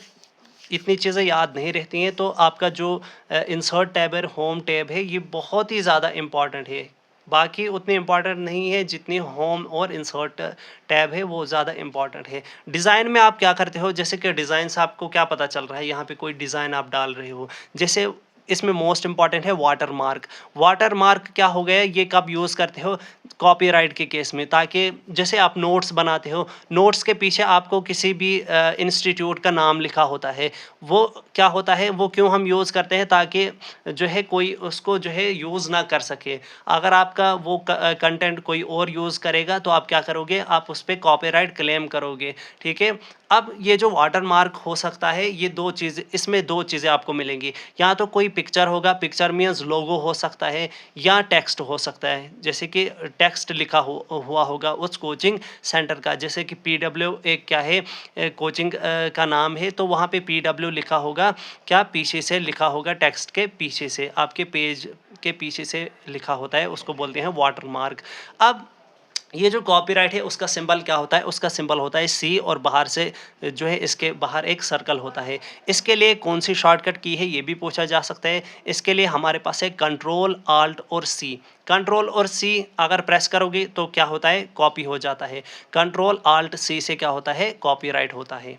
इतनी चीज़ें याद नहीं रहती हैं तो आपका जो इंसर्ट टैब है, होम टैब है, ये बहुत ही ज़्यादा इम्पॉर्टेंट है। बाकी उतनी इम्पॉर्टेंट नहीं है जितनी होम और इंसर्ट टैब है, वो ज़्यादा इम्पॉर्टेंट है। डिज़ाइन में आप क्या करते हो, जैसे कि डिज़ाइन से आपको क्या पता चल रहा है, यहाँ पे कोई डिज़ाइन आप डाल रहे हो, जैसे इसमें मोस्ट इंपॉर्टेंट है वाटर मार्क। वाटर मार्क क्या हो गया, ये कब यूज़ करते हो, कॉपीराइट के केस में, ताकि जैसे आप नोट्स बनाते हो, नोट्स के पीछे आपको किसी भी इंस्टीट्यूट का नाम लिखा होता है, वो क्या होता है, वो क्यों हम यूज़ करते हैं, ताकि जो है कोई उसको जो है यूज़ ना कर सके। अगर आपका वो कंटेंट कोई और यूज़ करेगा तो आप क्या करोगे, आप उस पर कॉपीराइट क्लेम करोगे, ठीक है। अब ये जो वाटर मार्क हो सकता है, ये दो चीज़, इसमें दो चीज़ें आपको मिलेंगी, या तो कोई पिक्चर होगा, पिक्चर मीन्स लोगो हो सकता है, या टेक्स्ट हो सकता है, जैसे कि टेक्स्ट लिखा हुआ होगा उस कोचिंग सेंटर का, जैसे कि PW एक क्या है कोचिंग का नाम है, तो वहाँ पे PW लिखा होगा, क्या पीछे से लिखा होगा, टेक्स्ट के पीछे से, आपके पेज के पीछे से लिखा होता है, उसको बोलते हैं वाटर मार्क। अब ये जो कॉपीराइट है उसका सिंबल क्या होता है, उसका सिंबल होता है C, और बाहर से जो है इसके बाहर एक सर्कल होता है। इसके लिए कौन सी शॉर्टकट की है, ये भी पूछा जा सकता है। इसके लिए हमारे पास है कंट्रोल आल्ट और C। कंट्रोल और C अगर प्रेस करोगे तो क्या होता है, कॉपी हो जाता है। कंट्रोल आल्ट C से क्या होता है, कॉपीराइट होता है।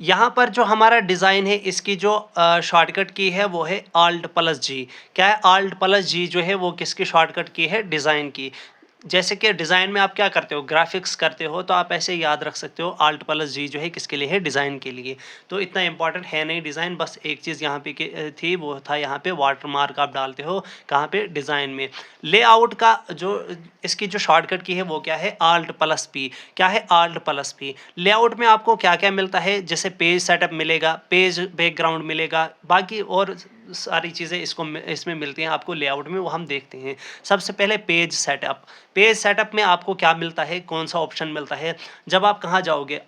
यहाँ पर जो हमारा डिज़ाइन है, इसकी जो शॉर्टकट की है वो है Alt+G। क्या है, Alt+G जो है वो किसकी शॉर्टकट की है, डिज़ाइन की। जैसे कि डिज़ाइन में आप क्या करते हो, ग्राफिक्स करते हो, तो आप ऐसे याद रख सकते हो Alt+G जो है किसके लिए है, डिज़ाइन के लिए। तो इतना इंपॉर्टेंट है नहीं डिज़ाइन, बस एक चीज़ यहाँ पे थी, वो था यहाँ पे वाटर मार्क आप डालते हो कहाँ पे, डिज़ाइन में। लेआउट का जो इसकी जो शॉर्टकट की है वो क्या है, Alt+P। क्या है, Alt+P। लेआउट में आपको क्या क्या मिलता है, जैसे पेज सेटअप मिलेगा, पेज बैकग्राउंड मिलेगा, बाकी और सारी चीज़ें इसमें मिलती हैं आपको लेआउट में, वो हम देखते हैं। सबसे पहले पेज सेटअप। पेज सेटअप में आपको क्या मिलता है, कौन सा ऑप्शन मिलता है, जब आप कहाँ जाओगे,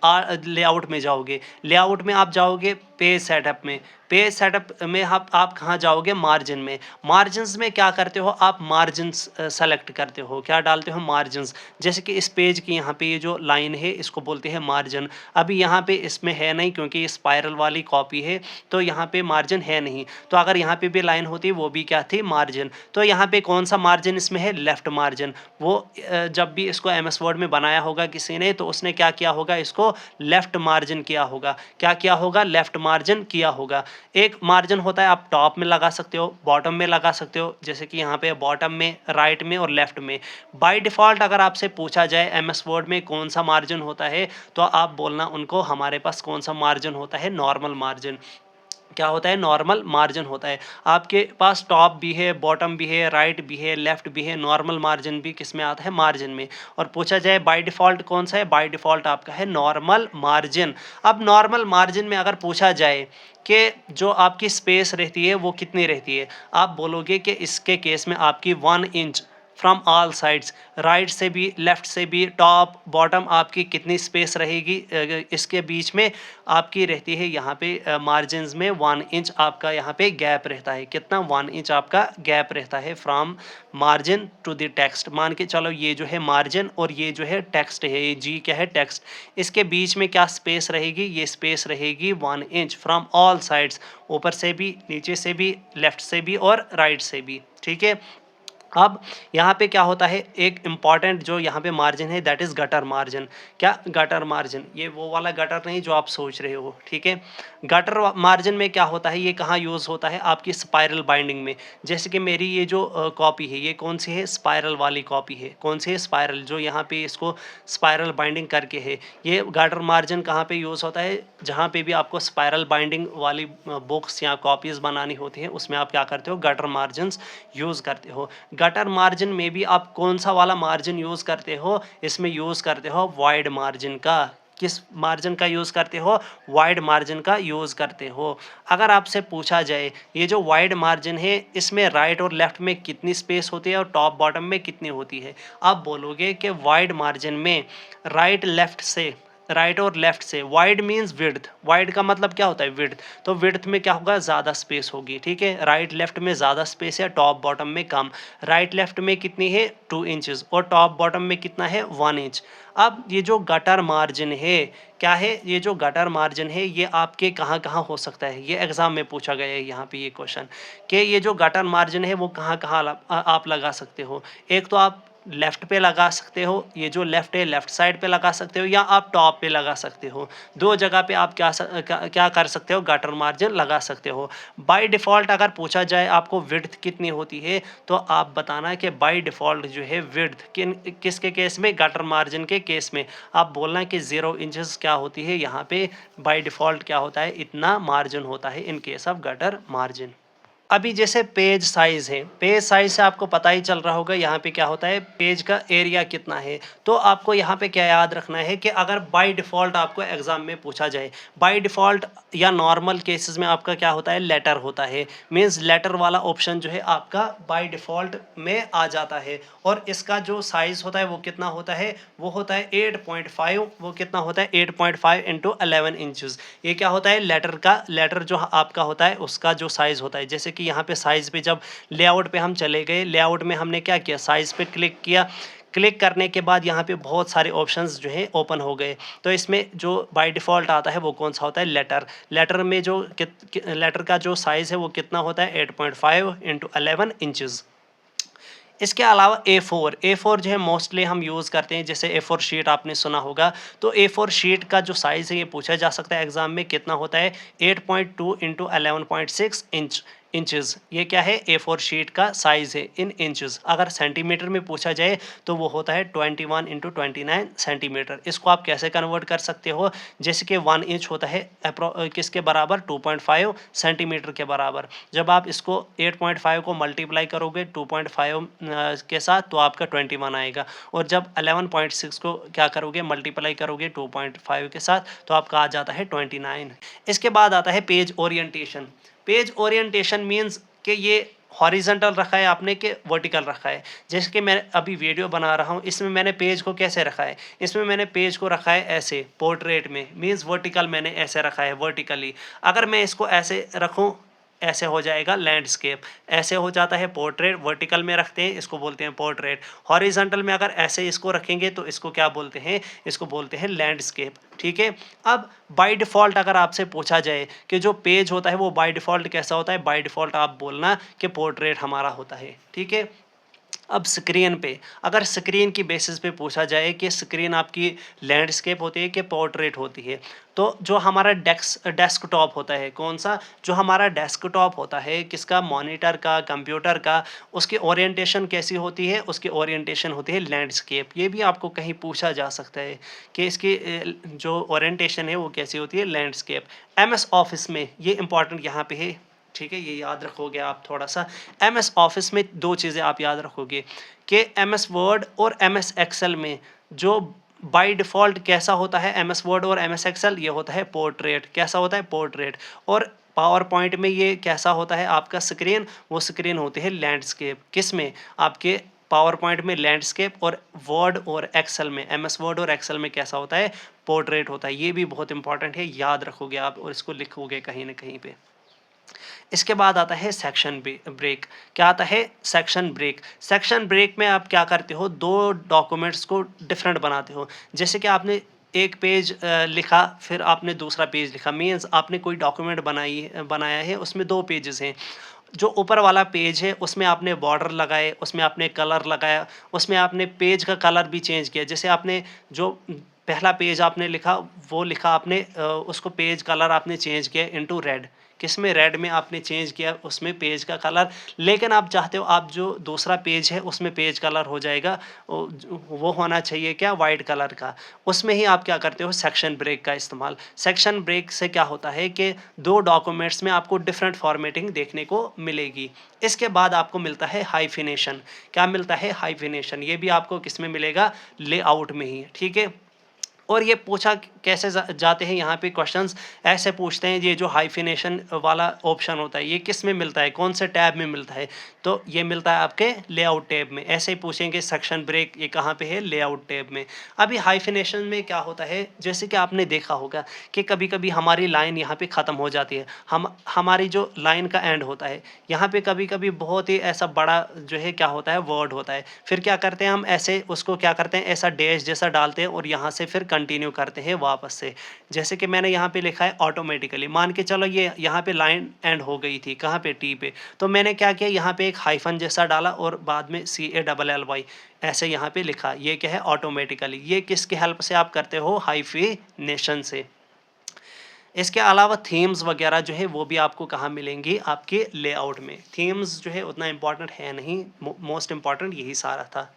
लेआउट में जाओगे, लेआउट में आप जाओगे पेज सेटअप में, पेज सेटअप में आप कहाँ जाओगे, मार्जिन में। मार्जिन्स में क्या करते हो, आप मार्जिन्स सेलेक्ट करते हो, क्या डालते हो, मार्जिन्स। जैसे कि इस पेज की यहाँ पे ये जो लाइन है इसको बोलते हैं मार्जिन। अभी यहाँ पे इसमें है नहीं क्योंकि ये स्पाइरल वाली कॉपी है, तो यहाँ पे मार्जिन है नहीं। तो अगर यहाँ पे भी लाइन होती वो भी क्या थी, मार्जिन। तो यहाँ पे कौन सा मार्जिन इसमें है, लेफ्ट मार्जिन। वो जब भी इसको MS वर्ड में बनाया होगा किसी ने, तो उसने क्या किया होगा, इसको लेफ्ट मार्जिन किया होगा। क्या किया होगा, लेफ्ट मार्जिन किया होगा। एक मार्जिन होता है, आप टॉप में लगा सकते हो, बॉटम में लगा सकते हो, जैसे कि यहाँ पे बॉटम में, राइट में और लेफ्ट में। बाय डिफ़ॉल्ट अगर आपसे पूछा जाए MS वर्ड में कौन सा मार्जिन होता है, तो आप बोलना उनको हमारे पास कौन सा मार्जिन होता है, नॉर्मल मार्जिन। क्या होता है, नॉर्मल मार्जिन होता है। आपके पास टॉप भी है, बॉटम भी है, राइट भी है, लेफ्ट भी है, नॉर्मल मार्जिन भी किस में आता है, मार्जिन में। और पूछा जाए बाय डिफ़ॉल्ट कौन सा है, बाय डिफ़ॉल्ट आपका है नॉर्मल मार्जिन। अब नॉर्मल मार्जिन में अगर पूछा जाए कि जो आपकी स्पेस रहती है वो कितनी रहती है, आप बोलोगे कि इसके केस में आपकी 1 inch from all sides, right से भी, लेफ्ट से भी, टॉप बॉटम, आपकी कितनी स्पेस रहेगी इसके बीच में, आपकी रहती है यहाँ पे मार्जिन्स में 1 इंच आपका यहाँ पे गैप रहता है। कितना, 1 इंच आपका गैप रहता है from margin to the text. मान के चलो ये जो है मार्जिन और ये जो है टेक्स्ट है, ये G क्या है, टेक्स्ट। इसके बीच में क्या स्पेस रहेगी, ये स्पेस रहेगी 1 इंच फ्रॉम ऑल साइड्स, ऊपर से भी, नीचे से भी, लेफ्ट से भी और राइट से भी, ठीक है। अब यहाँ पे क्या होता है, एक इम्पॉर्टेंट जो यहाँ पे मार्जिन है, दैट इज़ गटर मार्जिन। क्या, गटर मार्जिन, ये वो वाला गटर नहीं जो आप सोच रहे हो, ठीक है। गटर मार्जिन में क्या होता है, ये कहाँ यूज़ होता है, आपकी स्पाइरल बाइंडिंग में। जैसे कि मेरी ये जो कॉपी है, ये कौन सी है, स्पाइरल वाली कॉपी है। कौन सी है, स्पाइरल, जो यहाँ पे इसको स्पाइरल बाइंडिंग करके है। ये गटर मार्जिन कहाँ पे यूज़ होता है, जहाँ पे भी आपको स्पाइरल बाइंडिंग वाली बुक्स या कॉपीज़ बनानी होती हैं, उसमें आप क्या करते हो, गटर मार्जिन्स यूज़ करते हो। गटर मार्जिन में भी आप कौन सा वाला मार्जिन यूज़ करते हो, इसमें यूज़ करते हो वाइड मार्जिन का। किस मार्जिन का यूज़ करते हो, वाइड मार्जिन का यूज़ करते हो। अगर आपसे पूछा जाए ये जो वाइड मार्जिन है, इसमें राइट और लेफ्ट में कितनी स्पेस होती है और टॉप बॉटम में कितनी होती है, आप बोलोगे कि वाइड मार्जिन में राइट और लेफ्ट से, वाइड मीन्स विड्थ, वाइड का मतलब क्या होता है, विड्थ। तो विड्थ में क्या होगा, ज़्यादा स्पेस होगी, ठीक है। राइट लेफ्ट में ज़्यादा स्पेस है, टॉप बॉटम में कम। राइट लेफ्ट में कितनी है, 2 इंचेस, और टॉप बॉटम में कितना है, 1 इंच। अब ये जो गटर मार्जिन है, क्या है, ये जो गटर मार्जिन है, ये आपके कहाँ कहाँ हो सकता है, ये एग्जाम में पूछा गया है यहाँ पे ये क्वेश्चन, कि ये जो गटर मार्जिन है वो कहाँ कहाँ आप लगा सकते हो। एक तो आप लेफ़्ट पे लगा सकते हो, ये जो लेफ़्ट है लेफ़्ट साइड पे लगा सकते हो, या आप टॉप पे लगा सकते हो। 2 जगह पे आप क्या कर सकते हो, गटर मार्जिन लगा सकते हो। बाय डिफ़ॉल्ट अगर पूछा जाए आपको विड्थ कितनी होती है, तो आप बताना कि बाय डिफ़ॉल्ट जो है विड्थ किसके केस में, गटर मार्जिन के केस में आप बोलना कि 0 इंचेस क्या होती है, यहाँ पे बाय डिफ़ॉल्ट क्या होता है, इतना मार्जिन होता है in case of gutter margin. अभी जैसे पेज साइज़ है, पेज साइज़ से आपको पता ही चल रहा होगा यहाँ पे क्या होता है, पेज का एरिया कितना है। तो आपको यहाँ पे क्या याद रखना है कि अगर बाय डिफ़ॉल्ट आपको एग्ज़ाम में पूछा जाए, बाय डिफ़ॉल्ट या नॉर्मल केसेस में आपका क्या होता है, लेटर होता है। मीन्स लेटर वाला ऑप्शन जो है आपका बाय डिफ़ॉल्ट में आ जाता है, और इसका जो साइज़ होता है वो कितना होता है, वो होता है 8.5। वो कितना होता है, 8.5 इंटू 11 इंचज़। ये क्या होता है, लेटर जो आपका होता है उसका जो साइज़ होता है। जैसे कि यहाँ पे साइज़ पे जब लेआउट पे हम चले गए, लेआउट में हमने क्या किया, साइज़ पे क्लिक किया। क्लिक करने के बाद यहाँ पे बहुत सारे ऑप्शंस जो हैं ओपन हो गए। तो इसमें जो बाय डिफ़ॉल्ट आता है वो कौन सा होता है, लेटर में जो लेटर का जो साइज़ है वो कितना होता है, 8.5 इंटू 11 इंचज़। इसके अलावा ए4 जो है मोस्टली हम यूज़ करते हैं, जैसे ए4 शीट आपने सुना होगा। तो ए4 शीट का जो साइज़ है ये पूछा जा सकता है एग्ज़ाम में, कितना होता है, 8.2 इंटू 11.6 इंचज़। ये क्या है, ए4 शीट का साइज़ है इन इंचज़। अगर सेंटीमीटर में पूछा जाए तो वो होता है 21 इंटू 29 सेंटीमीटर। इसको आप कैसे कन्वर्ट कर सकते हो, जैसे कि 1 इंच होता है किसके बराबर, 2.5 सेंटीमीटर के बराबर। जब आप इसको 8.5 को मल्टीप्लाई करोगे 2.5 के साथ तो आपका 21 आएगा, और जब 11.6 को क्या करोगे, मल्टीप्लाई करोगे 2.5 के साथ तो आपका आ जाता है 29। इसके बाद आता है page orientation. Page orientation means कि ये हॉरिजॉन्टल रखा है आपने कि वर्टिकल रखा है। जैसे कि मैं अभी वीडियो बना रहा हूँ, इसमें मैंने पेज को कैसे रखा है, इसमें मैंने पेज को रखा है ऐसे पोर्ट्रेट में, मीन्स वर्टिकल मैंने ऐसे रखा है, वर्टिकली। अगर मैं इसको ऐसे रखूँ, ऐसे हो जाएगा लैंडस्केप, ऐसे हो जाता है पोर्ट्रेट। वर्टिकल में रखते हैं इसको बोलते हैं पोर्ट्रेट। हॉरिजॉन्टल में अगर ऐसे इसको रखेंगे तो इसको क्या बोलते हैं, इसको बोलते हैं लैंडस्केप। ठीक है। अब बाय डिफ़ॉल्ट अगर आपसे पूछा जाए कि जो पेज होता है वो बाय डिफ़ॉल्ट कैसा होता है, बाय डिफ़ॉल्ट आप बोलना कि पोर्ट्रेट हमारा होता है। ठीक है। अब स्क्रीन पे, अगर स्क्रीन की बेसिस पे पूछा जाए कि स्क्रीन आपकी लैंडस्केप होती है कि पोर्ट्रेट होती है, तो जो हमारा डेस्कटॉप होता है, कौन सा, जो हमारा डेस्कटॉप होता है, किसका, मॉनिटर का, कंप्यूटर का, उसकी ओरिएंटेशन कैसी होती है, उसकी ओरिएंटेशन होती है लैंडस्केप। ये भी आपको कहीं पूछा जा सकता है कि इसकी जो ओरिएंटेशन है वो कैसी होती है, लैंडस्केप। एमएस ऑफिस में ये इंपॉर्टेंट यहाँ पे है, ठीक है, ये याद रखोगे आप थोड़ा सा। एमएस ऑफिस में 2 चीज़ें आप याद रखोगे कि एमएस वर्ड और एमएस एक्सेल में जो बाय डिफ़ॉल्ट कैसा होता है, एमएस वर्ड और एमएस एक्सेल, ये होता है पोर्ट्रेट। कैसा होता है, पोर्ट्रेट। और पावर पॉइंट में ये कैसा होता है आपका स्क्रीन, वो स्क्रीन होती है लैंडस्केप। किस में, आपके पावर पॉइंट में लैंडस्केप, और वर्ड और एक्सेल में, एमएस वर्ड और एक्सेल में कैसा होता है, पोर्ट्रेट होता है। ये भी बहुत इंपॉर्टेंट है, याद रखोगे आप और इसको लिखोगे कहीं ना कहीं पे। इसके बाद आता है सेक्शन ब्रेक। क्या आता है, सेक्शन ब्रेक। सेक्शन ब्रेक में आप क्या करते हो, 2 डॉक्यूमेंट्स को डिफरेंट बनाते हो। जैसे कि आपने एक पेज लिखा, फिर आपने दूसरा पेज लिखा, मीन्स आपने कोई डॉक्यूमेंट बनाया है, उसमें 2 पेजेस हैं। जो ऊपर वाला पेज है उसमें आपने बॉर्डर लगाए, उसमें आपने कलर लगाया, उसमें आपने पेज का कलर भी चेंज किया। जैसे आपने जो पहला पेज आपने लिखा, वो लिखा आपने उसको पेज कलर आपने चेंज किया इनटू रेड। किसमें, रेड में आपने चेंज किया उसमें पेज का कलर। लेकिन आप चाहते हो आप जो दूसरा पेज है उसमें पेज कलर हो जाएगा, वो होना चाहिए क्या, वाइट कलर का। उसमें ही आप क्या करते हो, सेक्शन ब्रेक का इस्तेमाल। सेक्शन ब्रेक से क्या होता है कि 2 डॉक्यूमेंट्स में आपको डिफरेंट फॉर्मेटिंग देखने को मिलेगी। इसके बाद आपको मिलता है हाइफिनेशन। क्या मिलता है, हाइफिनेशन। ये भी आपको किस में मिलेगा, लेआउट में ही। ठीक है। और ये पूछा कैसे जाते हैं यहाँ पे क्वेश्चंस, ऐसे पूछते हैं, ये जो हाइफिनेशन वाला ऑप्शन होता है ये किस में मिलता है, कौन से टैब में मिलता है, तो ये मिलता है आपके लेआउट टैब में। ऐसे ही पूछेंगे सेक्शन ब्रेक ये कहाँ पे है, लेआउट टैब में। अभी हाइफिनेशन में क्या होता है, जैसे कि आपने देखा होगा कि कभी कभी हमारी लाइन यहाँ पे ख़त्म हो जाती है, हमारी जो लाइन का एंड होता है यहाँ पे कभी कभी बहुत ही ऐसा बड़ा जो है क्या होता है, वर्ड होता है। फिर क्या करते हैं हम, ऐसे उसको क्या करते हैं, ऐसा डैश जैसा डालते हैं और यहाँ से फिर कंटिन्यू करते हैं वापस से। जैसे कि मैंने यहाँ पे लिखा है ऑटोमेटिकली, मान के चलो ये यहाँ पे लाइन एंड हो गई थी, कहाँ पे, टी पे, तो मैंने क्या किया, यहाँ पे एक हाइफन जैसा डाला और बाद में CALLY ऐसे यहाँ पे लिखा। ये क्या है, ऑटोमेटिकली। ये किसके हेल्प से आप करते हो, हाइफिनेशन से। इसके अलावा थीम्स वगैरह जो है वो भी आपको कहाँ मिलेंगी, आपके लेआउट में। थीम्स जो है उतना इंपॉर्टेंट है नहीं, मोस्ट इंपॉर्टेंट यही सारा था।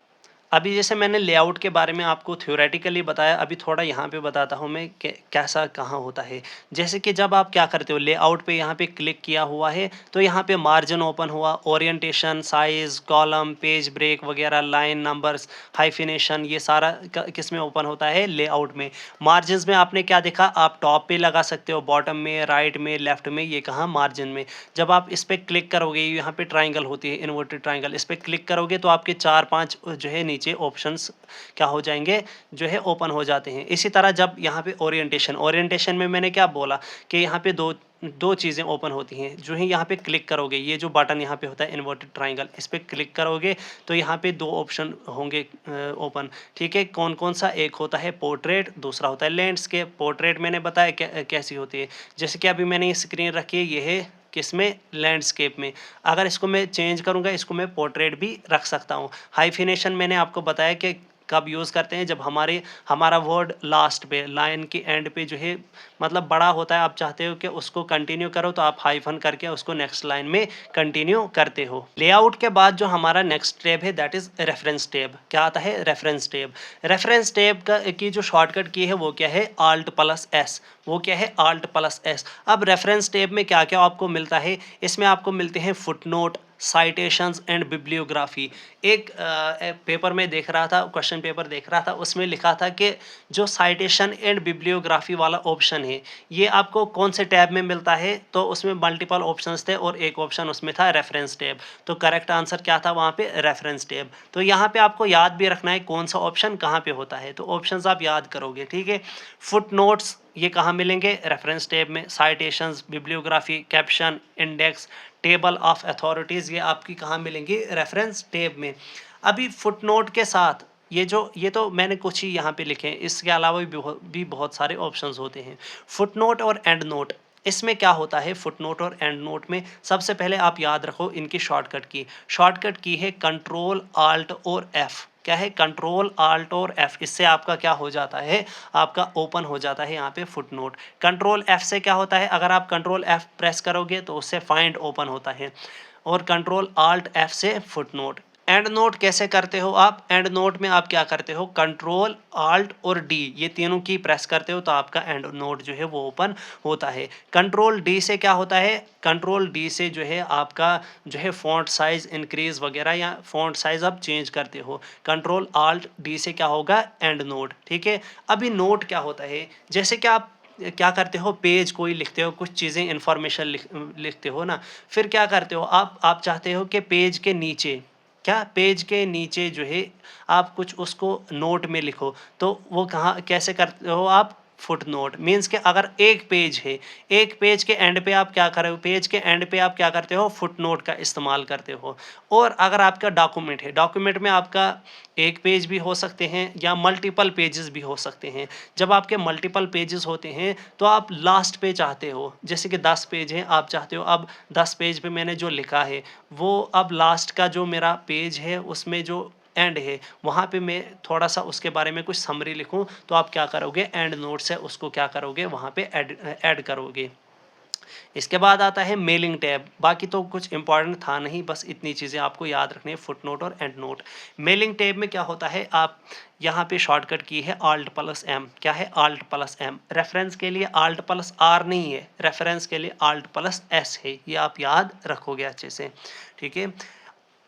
अभी जैसे मैंने लेआउट के बारे में आपको थ्योरेटिकली बताया, अभी थोड़ा यहाँ पे बताता हूँ मैं कैसा कहाँ होता है। जैसे कि जब आप क्या करते हो, लेआउट पे यहाँ पे क्लिक किया हुआ है तो यहाँ पे मार्जिन ओपन हुआ, orientation, size, column, page break वगैरह, लाइन नंबर्स, हाइफिनेशन, ये सारा किस में ओपन होता है, लेआउट में। मार्जिन में आपने क्या देखा, आप टॉप पे लगा सकते हो, बॉटम में, राइट में, लेफ्ट में, ये कहाँ, मार्जिन में। जब आप इस पर क्लिक करोगे, यहाँ पे ट्राइंगल होती है, इन्वर्टेड ट्राइंगल, इस पर क्लिक करोगे तो आपके 4-5 जो है नीचे ऑप्शंस क्या हो जाएंगे, जो है ओपन हो जाते हैं। इसी तरह जब यहाँ पे ओरिएंटेशन में मैंने क्या बोला कि यहाँ पे दो चीज़ें ओपन होती हैं। जो ही यहाँ पे क्लिक करोगे, ये जो बटन यहाँ पे होता है इन्वर्टेड ट्राइंगल, इस पर क्लिक करोगे तो यहाँ पे 2 ऑप्शन होंगे ओपन। ठीक है, कौन कौन सा, एक होता है पोर्ट्रेट, दूसरा होता है लैंडस्केप। पोर्ट्रेट मैंने बताया कैसी होती है, जैसे कि अभी मैंने ये स्क्रीन रखी है, ये है किसमें, लैंडस्केप में। अगर इसको मैं चेंज करूँगा, इसको मैं पोर्ट्रेट भी रख सकता हूँ। हाइफिनेशन मैंने आपको बताया कि कब यूज़ करते हैं, जब हमारा वर्ड लास्ट पे, लाइन के एंड पे जो है मतलब बड़ा होता है, आप चाहते हो कि उसको कंटिन्यू करो तो आप हाइफन करके उसको नेक्स्ट लाइन में कंटिन्यू करते हो। लेआउट के बाद जो हमारा नेक्स्ट टैब है दैट इज़ रेफरेंस टैब। क्या आता है, रेफरेंस टैब। रेफरेंस टैब की जो शॉर्टकट की है वो क्या है, Alt+S। वो क्या है, Alt+S। अब रेफरेंस टैब में क्या क्या आपको मिलता है, इसमें आपको मिलते हैं फुटनोट, साइटेशंस एंड बिब्लियोग्राफी। एक पेपर में देख रहा था, क्वेश्चन पेपर देख रहा था, उसमें लिखा था कि जो साइटेशन एंड बिब्लियोग्राफी वाला ऑप्शन है ये आपको कौन से टैब में मिलता है, तो उसमें मल्टीपल ऑप्शंस थे और एक ऑप्शन उसमें था रेफरेंस टैब। तो करेक्ट आंसर क्या था वहाँ पे, रेफरेंस टैब। तो यहाँ पे आपको याद भी रखना है कौन सा ऑप्शन कहाँ पे होता है, तो ऑप्शंस आप याद करोगे। ठीक है, फुट नोट्स ये कहाँ मिलेंगे, रेफरेंस टैब में। Citations, bibliography, caption, index, table of authorities, ये आपकी कहाँ मिलेंगी, रेफरेंस टैब में। अभी फुटनोट के साथ ये तो मैंने कुछ ही यहाँ पे लिखे हैं, इसके अलावा भी बहुत सारे ऑप्शंस होते हैं। फुटनोट और एंड नोट, इसमें क्या होता है, फुटनोट और एंड नोट में सबसे पहले आप याद रखो इनकी शॉर्टकट की है कंट्रोल आल्ट और एफ। क्या है, कंट्रोल आल्ट और एफ, इससे आपका क्या हो जाता है, आपका ओपन हो जाता है यहाँ पे फुटनोट। कंट्रोल एफ से क्या होता है, अगर आप कंट्रोल एफ प्रेस करोगे तो उससे फाइंड ओपन होता है, और कंट्रोल आल्ट एफ से फुटनोट। एंड नोट कैसे करते हो आप, एंड नोट में आप क्या करते हो, कंट्रोल आल्ट और डी, ये तीनों की प्रेस करते हो तो आपका एंड नोट जो है वो ओपन होता है। कंट्रोल डी से क्या होता है, कंट्रोल डी से जो है आपका जो है फॉन्ट साइज इंक्रीज वगैरह या फॉन्ट साइज आप चेंज करते हो। कंट्रोल आल्ट डी से क्या होगा, एंड नोट। ठीक है, अभी नोट क्या होता है, जैसे कि आप क्या करते हो, पेज कोई लिखते हो, कुछ चीज़ें इंफॉर्मेशन लिखते हो ना, फिर क्या करते हो आप चाहते हो कि पेज के नीचे, क्या, पेज के नीचे जो है आप कुछ उसको नोट में लिखो, तो वो कहाँ कैसे करते हो आप, फुट नोट। मीन्स कि अगर एक पेज है, एक पेज के एंड पे आप क्या करो, पेज के एंड पे आप क्या करते हो, फुट नोट का इस्तेमाल करते हो। और अगर आपका डॉक्यूमेंट है, डॉक्यूमेंट में आपका एक पेज भी हो सकते हैं या मल्टीपल पेजेस भी हो सकते हैं। जब आपके मल्टीपल पेजेस होते हैं तो आप लास्ट पे चाहते हो, जैसे कि 10 पेज हैं, आप चाहते हो अब 10 पेज पे मैंने जो लिखा है वो अब लास्ट का जो मेरा पेज है उसमें जो एंड है वहाँ पे मैं थोड़ा सा उसके बारे में कुछ समरी लिखूँ, तो आप क्या करोगे, एंड नोट से उसको क्या करोगे, वहाँ पे ऐड करोगे। इसके बाद आता है मेलिंग टैब। बाकी तो कुछ इंपॉर्टेंट था नहीं, बस इतनी चीज़ें आपको याद रखनी है, फुटनोट और एंड नोट। मेलिंग टैब में क्या होता है, आप यहाँ पे शॉर्टकट की है Alt+M। क्या है, Alt+M। रेफरेंस के लिए Alt+R नहीं है, रेफरेंस के लिए Alt+S है, ये आप याद रखोगे अच्छे से। ठीक है,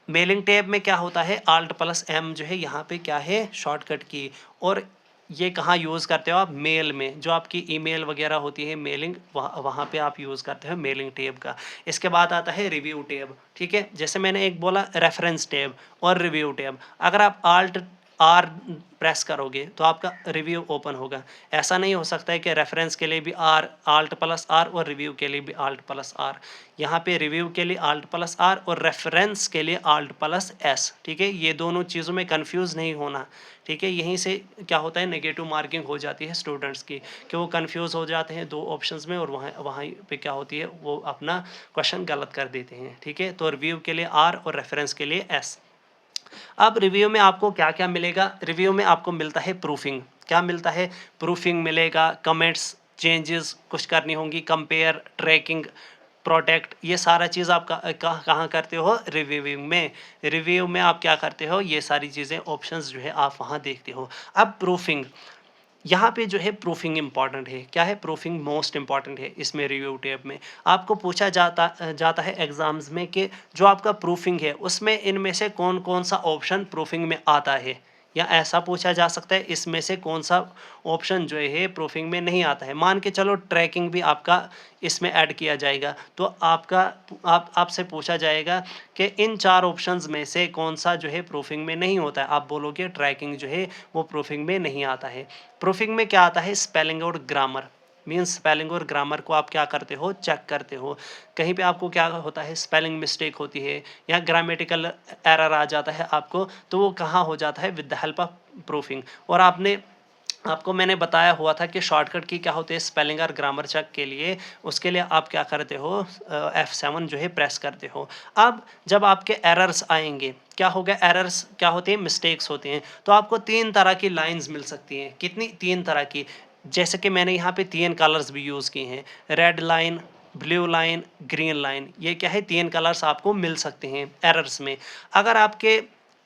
मेलिंग टैब में क्या होता है, Alt+M जो है यहाँ पे क्या है, शॉर्टकट की। और ये कहाँ यूज़ करते हो आप, मेल में, जो आपकी ईमेल वगैरह होती है मेलिंग, वहाँ पे आप यूज़ करते हो मेलिंग टैब का। इसके बाद आता है रिव्यू टैब। ठीक है, जैसे मैंने एक बोला रेफरेंस टैब और रिव्यू टैब। अगर आप आर प्रेस करोगे तो आपका रिव्यू ओपन होगा। ऐसा नहीं हो सकता है कि रेफरेंस के लिए भी आर, आल्ट प्लस आर, और रिव्यू के लिए भी आल्ट प्लस आर। यहाँ पे रिव्यू के लिए आल्ट प्लस आर और रेफरेंस के लिए आल्ट प्लस एस। ठीक है, ये दोनों चीज़ों में कंफ्यूज नहीं होना। ठीक है, यहीं से क्या होता है, नेगेटिव मार्किंग हो जाती है स्टूडेंट्स की, कि वो कंफ्यूज हो जाते हैं दो ऑप्शंस में, और वहाँ पे क्या होती है, वो अपना क्वेश्चन गलत कर देते हैं। ठीक है, तो रिव्यू के लिए आर और रेफरेंस के लिए एस। अब रिव्यू में आपको क्या क्या मिलेगा? रिव्यू में आपको मिलता है प्रूफिंग। क्या मिलता है? प्रूफिंग मिलेगा, कमेंट्स, चेंजेस कुछ करनी होंगी, कंपेयर, ट्रैकिंग, प्रोटेक्ट, ये सारा चीज़ आप कहाँ करते हो? रिव्यूइंग में। रिव्यू में आप क्या करते हो? ये सारी चीज़ें, ऑप्शंस जो है आप वहाँ देखते हो। अब प्रूफिंग, यहाँ पे जो है प्रूफिंग इंपॉर्टेंट है। क्या है? प्रूफिंग मोस्ट इंपॉर्टेंट है इसमें। रिव्यू टैब में आपको पूछा जाता है एग्जाम्स में कि जो आपका प्रूफिंग है उसमें इनमें से कौन कौन सा ऑप्शन प्रूफिंग में आता है, या ऐसा पूछा जा सकता है इसमें से कौन सा ऑप्शन जो है प्रूफिंग में नहीं आता है। मान के चलो ट्रैकिंग भी आपका इसमें ऐड किया जाएगा, तो आपसे पूछा जाएगा कि इन चार ऑप्शंस में से कौन सा जो है प्रूफिंग में नहीं होता है। आप बोलोगे ट्रैकिंग जो है वो प्रूफिंग में नहीं आता है। प्रूफिंग में क्या आता है? स्पेलिंग और ग्रामर। मीन्स स्पेलिंग और ग्रामर को आप क्या करते हो? चेक करते हो। कहीं पे आपको क्या होता है, स्पेलिंग मिस्टेक होती है या ग्रामेटिकल एरर आ जाता है आपको, तो वो कहाँ हो जाता है? With the help of proofing. और आपको मैंने बताया हुआ था कि शॉर्टकट की क्या होती है स्पेलिंग और ग्रामर चेक के लिए। उसके लिए आप क्या करते हो? F7 जो है प्रेस करते हो। अब जब आपके एरर्स आएंगे, क्या होगा? एरर्स क्या होते हैं? मिस्टेक्स होते हैं। तो आपको 3 तरह की लाइंस मिल सकती हैं। कितनी? 3 तरह की। जैसे कि मैंने यहाँ पे 3 कलर्स भी यूज़ किए हैं, red line, blue line, green line. ये क्या है? 3 कलर्स आपको मिल सकते हैं एरर्स में। अगर आपके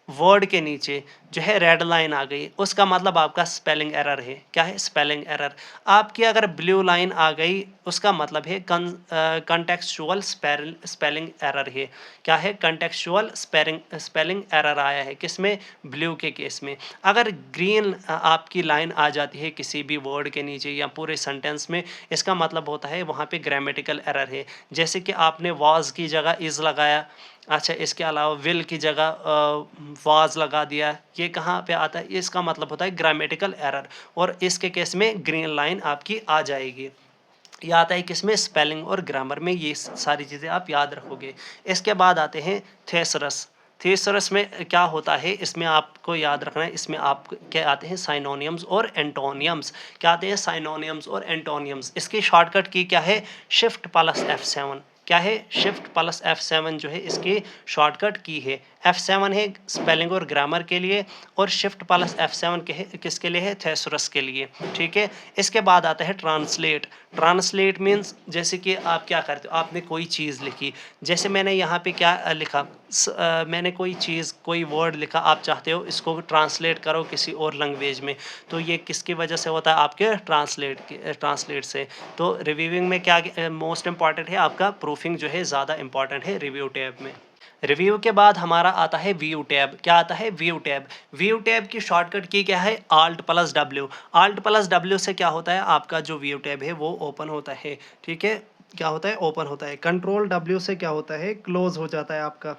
वर्ड के नीचे जो है रेड लाइन आ गई, उसका मतलब आपका स्पेलिंग एरर है। क्या है? Spelling error. आपकी अगर ब्लू लाइन आ गई, उसका मतलब है कंटेक्सचुअल स्पेलिंग एरर है। क्या है? कंटेक्सचुअल स्पेलिंग एरर आया है किसमें? ब्लू के केस में। अगर ग्रीन आपकी लाइन आ जाती है किसी भी वर्ड के नीचे या पूरे सेंटेंस में, इसका मतलब होता है वहाँ पे ग्रामेटिकल एरर है। जैसे कि आपने वाज की जगह इज लगाया, अच्छा इसके अलावा विल की जगह वाज लगा दिया, ये कहाँ पे आता है? इसका मतलब होता है ग्रामेटिकल एरर, और इसके केस में ग्रीन लाइन आपकी आ जाएगी। ये आता है किसमें? स्पेलिंग और ग्रामर में। ये सारी चीज़ें आप याद रखोगे। इसके बाद आते हैं थेसरस। थेसरस में क्या होता है? इसमें आपको याद रखना है, इसमें आप क्या आते हैं? साइनोनियम्स और एंटोनियम्स। क्या आते हैं? साइनोनियम्स और एंटोनियम्स। इसकी शॉर्टकट की क्या है? Shift plus F7। क्या है? शिफ्ट प्लस F7 जो है इसकी शॉर्टकट की है। F7 है स्पेलिंग और ग्रामर के लिए, और शिफ्ट प्लस F7 किसके लिए है? थेसरस के लिए। ठीक है, इसके बाद आता है ट्रांसलेट। ट्रांसलेट मीन्स जैसे कि आप क्या करते हो, आपने कोई चीज़ लिखी, जैसे मैंने यहाँ पे क्या लिखा, मैंने कोई चीज़, कोई वर्ड लिखा, आप चाहते हो इसको ट्रांसलेट करो किसी और लैंग्वेज में, तो ये किसकी वजह से होता है? आपके ट्रांसलेट से। तो रिव्यूइंग में क्या मोस्ट इंपॉर्टेंट है? आपका प्रूफिंग जो है ज़्यादा इंपॉर्टेंट है रिव्यू टैब में। रिव्यू के बाद हमारा आता है व्यू टैब। क्या आता है? View tab. व्यू टैब की शॉर्टकट की क्या है? Alt plus W। Alt plus W से क्या होता है? आपका जो व्यू टैब है वो ओपन होता है। ठीक है, क्या होता है? ओपन होता है। कंट्रोल W से क्या होता है? क्लोज हो जाता है आपका।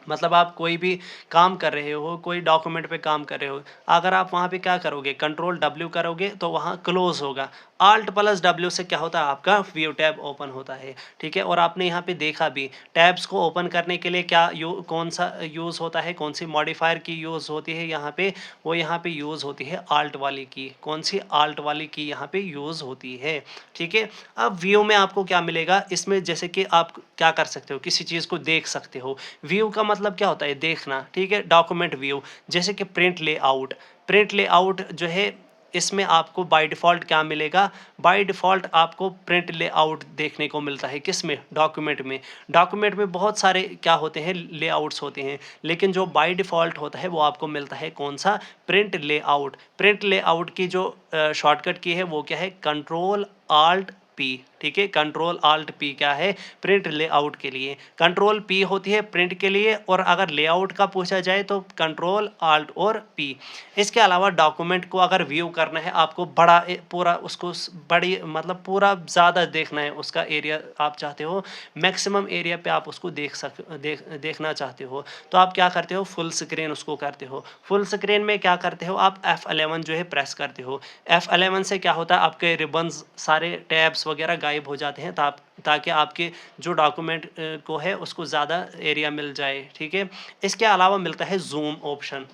मतलब आप कोई भी काम कर रहे हो, कोई डॉक्यूमेंट पे काम कर रहे हो, अगर आप वहाँ पे क्या करोगे? कंट्रोल W करोगे तो वहाँ क्लोज होगा। Alt प्लस W से क्या होता है? आपका व्यू टैब ओपन होता है। ठीक है, और आपने यहाँ पे देखा भी, टैब्स को ओपन करने के लिए क्या कौन सा यूज़ होता है, कौन सी मॉडिफायर की यूज़ होती है यहाँ पे? वो यहाँ पे यूज़ होती है Alt वाली की। कौन सी? Alt वाली की यहाँ पे यूज़ होती है। ठीक है, अब व्यू में आपको क्या मिलेगा? इसमें जैसे कि आप क्या कर सकते हो, किसी चीज़ को देख सकते हो। व्यू का मतलब क्या होता है? देखना। ठीक है, डॉक्यूमेंट व्यू। जैसे कि प्रिंट लेआउट। प्रिंट लेआउट जो है, इसमें आपको बाय डिफ़ॉल्ट क्या मिलेगा? बाय डिफ़ॉल्ट आपको प्रिंट लेआउट देखने को मिलता है। किस में? डॉक्यूमेंट में। डॉक्यूमेंट में बहुत सारे क्या होते हैं? लेआउट्स होते हैं, लेकिन जो बाय डिफ़ॉल्ट होता है वो आपको मिलता है कौन सा? Print layout. प्रिंट लेआउट की जो शॉर्टकट की है वो क्या है? Control Alt P। ठीक है। कंट्रोल आल्ट पी क्या है, प्रिंट लेआउट के लिए, कंट्रोल पी होती है प्रिंट के लिए, और अगर लेआउट का पूछा जाए तो कंट्रोल आल्ट और पी। इसके अलावा डॉक्यूमेंट को अगर व्यू करना है आपको बड़ा पूरा उसको बड़ी मतलब पूरा ज़्यादा देखना है, उसका एरिया आप चाहते हो मैक्सिमम एरिया पे आप उसको देखना चाहते हो, तो आप क्या करते हो, फुल स्क्रीन उसको करते हो। फुल स्क्रीन में क्या करते हो आप, F11 जो है प्रेस करते हो। F11 से क्या होता है, आपके रिबन्स सारे टैब्स वगैरह गायब हो जाते हैं, ताकि आपके जो डॉक्यूमेंट को है उसको ज़्यादा एरिया मिल जाए, ठीक है। इसके अलावा मिलता है जूम ऑप्शन,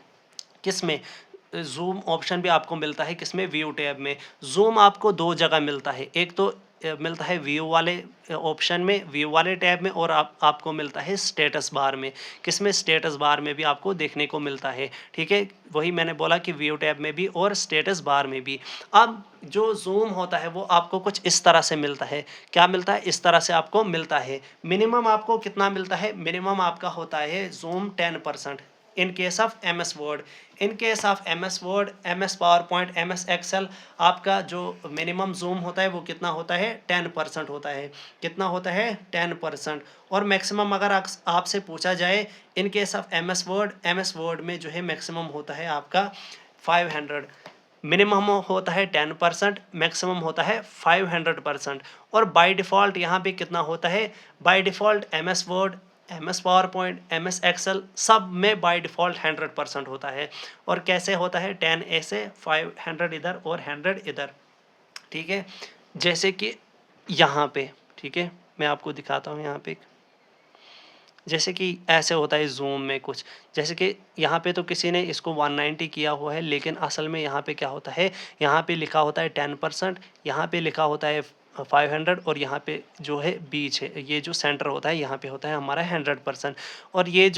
किसमें, जूम ऑप्शन भी आपको मिलता है किसमें, व्यू टैब में। जूम आपको दो जगह मिलता है, एक तो मिलता है व्यू वाले ऑप्शन में, व्यू वाले टैब में, और आपको मिलता है स्टेटस बार में। किसमें, स्टेटस बार में भी आपको देखने को मिलता है, ठीक है। वही मैंने बोला कि व्यू टैब में भी और स्टेटस बार में भी। अब जो जूम होता है वो आपको कुछ इस तरह से मिलता है, क्या मिलता है, इस तरह से आपको मिलता है। मिनिमम आपको कितना मिलता है, मिनिमम आपका होता है zoom 10%। In case of MS Word, in case of MS Word, MS PowerPoint, MS Excel, आपका जो मिनिमम जूम होता है वो कितना होता है, 10% होता है। कितना होता है, 10%। और मैक्सिमम अगर आपसे पूछा जाए, इन केस ऑफ MS वर्ड में जो है मैक्सिमम होता है आपका 500। मिनिमम होता है 10%, मैक्सिमम होता है 500%। और बाय डिफ़ॉल्ट यहाँ पे कितना होता है, by default MS Word, MS PowerPoint, MS Excel सब में बाय डिफ़ॉल्ट 100% होता है। और कैसे होता है, 10 ऐसे, 500 इधर और 100 इधर, ठीक है। जैसे कि यहाँ पे, ठीक है, मैं आपको दिखाता हूँ यहाँ पे, जैसे कि ऐसे होता है जूम में कुछ, जैसे कि यहाँ पे तो किसी ने इसको 190 किया हुआ है, लेकिन असल में यहाँ पे क्या होता है, यहाँ पे लिखा होता है 10%, यहाँ पे लिखा होता है 500, और यहाँ पे जो है बीच है, ये जो सेंटर होता है यहाँ पे होता है हमारा 100%। और ये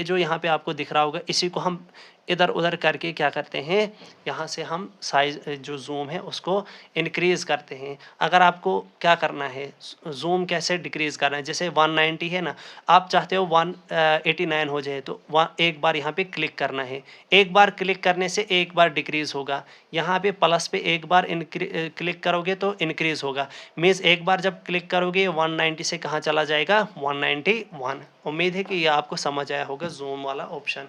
जो यहाँ पे आपको दिख रहा होगा, इसी को हम इधर उधर करके क्या करते हैं, यहाँ से हम साइज जो जूम है उसको इंक्रीज़ करते हैं। अगर आपको क्या करना है, जूम कैसे डिक्रीज़ करना है, जैसे 190 है ना, आप चाहते हो 189 हो जाए, तो एक बार यहाँ पे क्लिक करना है। एक बार क्लिक करने से एक बार डिक्रीज़ होगा, यहाँ पे प्लस पे एक बार क्लिक करोगे तो इंक्रीज़ होगा। मीन्स एक बार जब क्लिक करोगे 190 से कहाँ चला जाएगा, 191। उम्मीद है कि ये आपको समझ आया होगा जूम वाला ऑप्शन।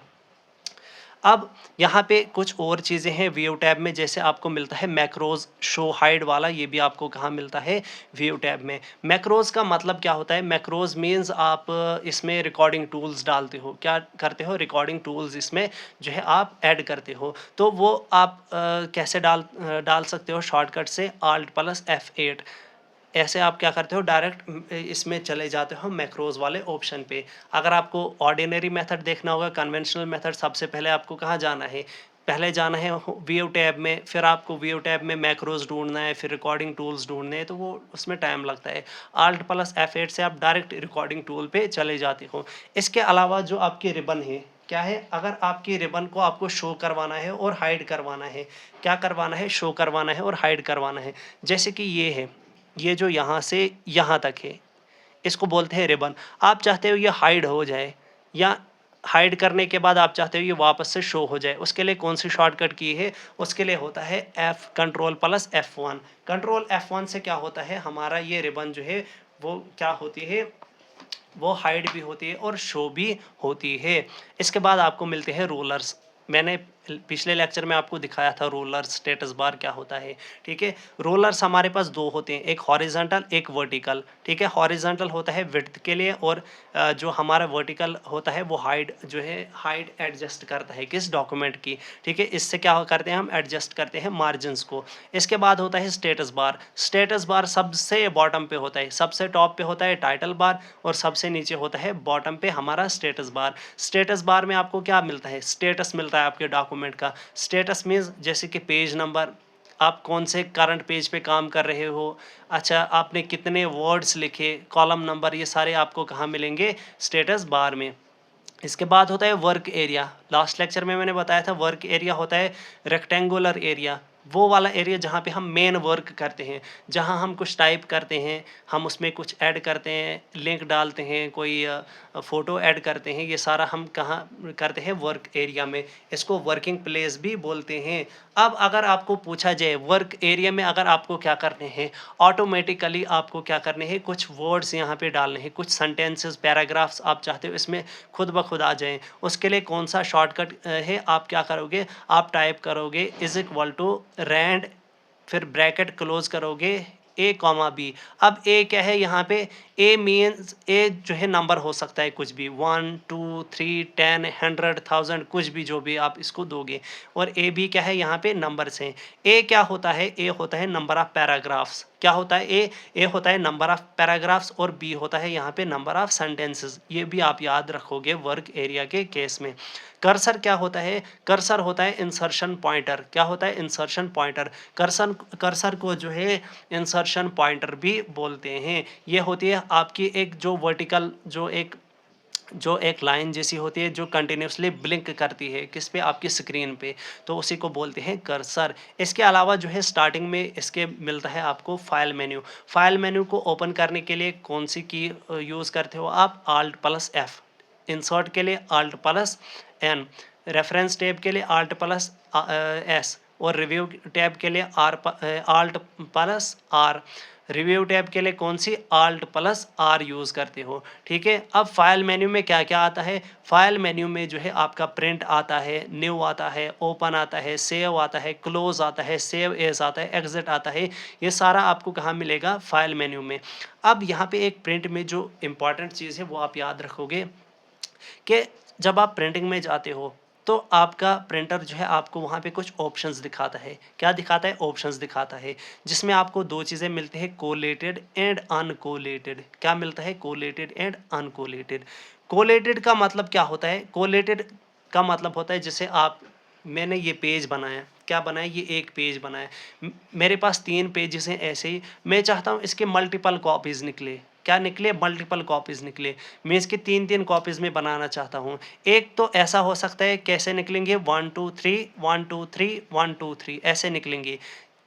अब यहाँ पे कुछ और चीज़ें हैं व्यू टैब में, जैसे आपको मिलता है मैक्रोज शो हाइड वाला, ये भी आपको कहाँ मिलता है, व्यू टैब में। मैक्रोज का मतलब क्या होता है, मैक्रोज मीन्स आप इसमें रिकॉर्डिंग टूल्स डालते हो, क्या करते हो, रिकॉर्डिंग टूल्स इसमें जो है आप ऐड करते हो। तो वो आप कैसे डाल सकते हो, शॉर्टकट से Alt+F8, ऐसे आप क्या करते हो, डायरेक्ट इसमें चले जाते हो मैक्रोज वाले ऑप्शन पे। अगर आपको ऑर्डिनरी मेथड देखना होगा, कन्वेंशनल मेथड, सबसे पहले आपको कहाँ जाना है, पहले जाना है व्यू टैब में, फिर आपको व्यू टैब में मैक्रोज ढूंढना है, फिर रिकॉर्डिंग टूल्स ढूंढने हैं, तो वो उसमें टाइम लगता है। Alt+F8 से आप डायरेक्ट रिकॉर्डिंग टूल पे चले जाते हो। इसके अलावा जो आपकी रिबन है, क्या है, अगर आपकी रिबन को आपको शो करवाना है और हाइड करवाना है, क्या करवाना है, शो करवाना है और हाइड करवाना है। जैसे कि ये है, ये जो यहाँ से यहाँ तक है, इसको बोलते हैं रिबन। आप चाहते हो ये हाइड हो जाए, या हाइड करने के बाद आप चाहते हो ये वापस से शो हो जाए, उसके लिए कौन सी शॉर्टकट की है, उसके लिए होता है Ctrl+F1। Ctrl+F1 से क्या होता है, हमारा ये रिबन जो है वो क्या होती है, वो हाइड भी होती है और शो भी होती है। इसके बाद आपको मिलते हैं रोलर्स। मैंने पिछले लेक्चर में आपको दिखाया था रोलर स्टेटस बार क्या होता है, ठीक है। रोलर्स हमारे पास दो होते हैं, एक हॉरिजॉन्टल, एक वर्टिकल, ठीक है। हॉरिजॉन्टल होता है विड्थ के लिए, और जो हमारा वर्टिकल होता है वो हाइड जो है हाइड एडजस्ट करता है किस डॉक्यूमेंट की, ठीक है। इससे क्या करते हैं, हम एडजस्ट करते हैं मार्जिनस को। इसके बाद होता है स्टेटस बार। स्टेटस बार सबसे बॉटम पे होता है, सबसे टॉप पे होता है टाइटल बार, और सबसे नीचे होता है बॉटम पे हमारा स्टेटस बार। स्टेटस बार में आपको क्या मिलता है, स्टेटस मिलता है आपके डॉक्यूमेंट का। स्टेटस मीन्स जैसे कि पेज नंबर, आप कौन से करंट पेज पे काम कर रहे हो, अच्छा आपने कितने वर्ड्स लिखे, कॉलम नंबर, ये सारे आपको कहाँ मिलेंगे, स्टेटस बार में। इसके बाद होता है वर्क एरिया। लास्ट लेक्चर में मैंने बताया था वर्क एरिया होता है रेक्टेंगुलर एरिया, वो वाला एरिया जहाँ पे हम मेन वर्क करते हैं, जहाँ हम कुछ टाइप करते हैं, हम उसमें कुछ ऐड करते हैं, लिंक डालते हैं, कोई फ़ोटो ऐड करते हैं, ये सारा हम कहाँ करते हैं? वर्क एरिया में। इसको वर्किंग प्लेस भी बोलते हैं। अब अगर आपको पूछा जाए वर्क एरिया में अगर आपको क्या करने हैं, ऑटोमेटिकली आपको क्या करने हैं? कुछ वर्ड्स यहाँ पे डालने हैं, कुछ सेंटेंसेस, पैराग्राफ्स आप चाहते हो इसमें खुद ब खुद आ जाएँ। उसके लिए कौन सा शॉर्टकट है? आप क्या करोगे? आप टाइप करोगे इज़ इक्वल टू रैंड, फिर ब्रैकेट क्लोज करोगे ए कॉमा बी। अब ए क्या है यहाँ पे? ए मीन्स ए जो है नंबर हो सकता है कुछ भी, 1 2 3 10 100 1000 कुछ भी, जो भी आप इसको दोगे। और ए बी क्या है? यहाँ पे नंबर्स हैं। ए क्या होता है? ए होता है नंबर ऑफ पैराग्राफ्स। क्या होता है? ए होता है नंबर ऑफ पैराग्राफ्स और बी होता है यहाँ पे नंबर ऑफ सेंटेंसेस। ये भी आप याद रखोगे वर्क एरिया के केस में। कर्सर क्या होता है? कर्सर होता है इंसर्शन पॉइंटर। क्या होता है? Insertion pointer. कर्सर को जो है इंसर्शन पॉइंटर भी बोलते हैं। ये होती है आपकी एक जो वर्टिकल जो एक लाइन जैसी होती है जो कंटिन्यूसली ब्लिंक करती है किस पे? आपकी स्क्रीन पे, तो उसी को बोलते हैं कर्सर। इसके अलावा जो है स्टार्टिंग में इसके मिलता है आपको फाइल मेन्यू। फाइल मेन्यू को ओपन करने के लिए कौन सी की यूज़ करते हो आप? Alt plus F। इंसर्ट के लिए Alt plus N। Reference tab के लिए Alt प्लस S। और रिव्यू टैब के लिए Alt plus R। Review tab के लिए कौन सी? Alt प्लस R यूज़ करते हो। ठीक है। अब फाइल मेन्यू में क्या क्या आता है? फाइल मेन्यू में जो है आपका प्रिंट आता है, न्यू आता है, ओपन आता है, सेव आता है, क्लोज आता है, सेव एज आता है, एग्जिट आता है। ये सारा आपको कहाँ मिलेगा? फाइल मेन्यू में। अब यहाँ पे एक प्रिंट में जो इम्पॉर्टेंट चीज़ है वो आप याद रखोगे कि जब आप प्रिंटिंग में जाते हो तो आपका प्रिंटर जो है आपको वहाँ पे कुछ ऑप्शंस दिखाता है। क्या दिखाता है? ऑप्शंस दिखाता है, जिसमें आपको दो चीज़ें मिलती हैं, कोलेटेड एंड अनकोलेटेड। क्या मिलता है? Collated and अनकोलेटेड। कोलेटेड का मतलब क्या होता है? कोलेटेड का मतलब होता है जैसे मैंने ये पेज बनाया। क्या बनाया? ये एक पेज बनाया। मेरे पास 3 पेजेस हैं ऐसे ही। मैं चाहता हूँ इसके मल्टीपल कॉपीज़ निकले। क्या निकले? मल्टीपल कॉपीज़ निकले। मैं इसकी 3-3 कॉपीज़ में बनाना चाहता हूँ। एक तो ऐसा हो सकता है, कैसे निकलेंगे? 1 2 3 1 2 3 1 2 3 ऐसे निकलेंगे।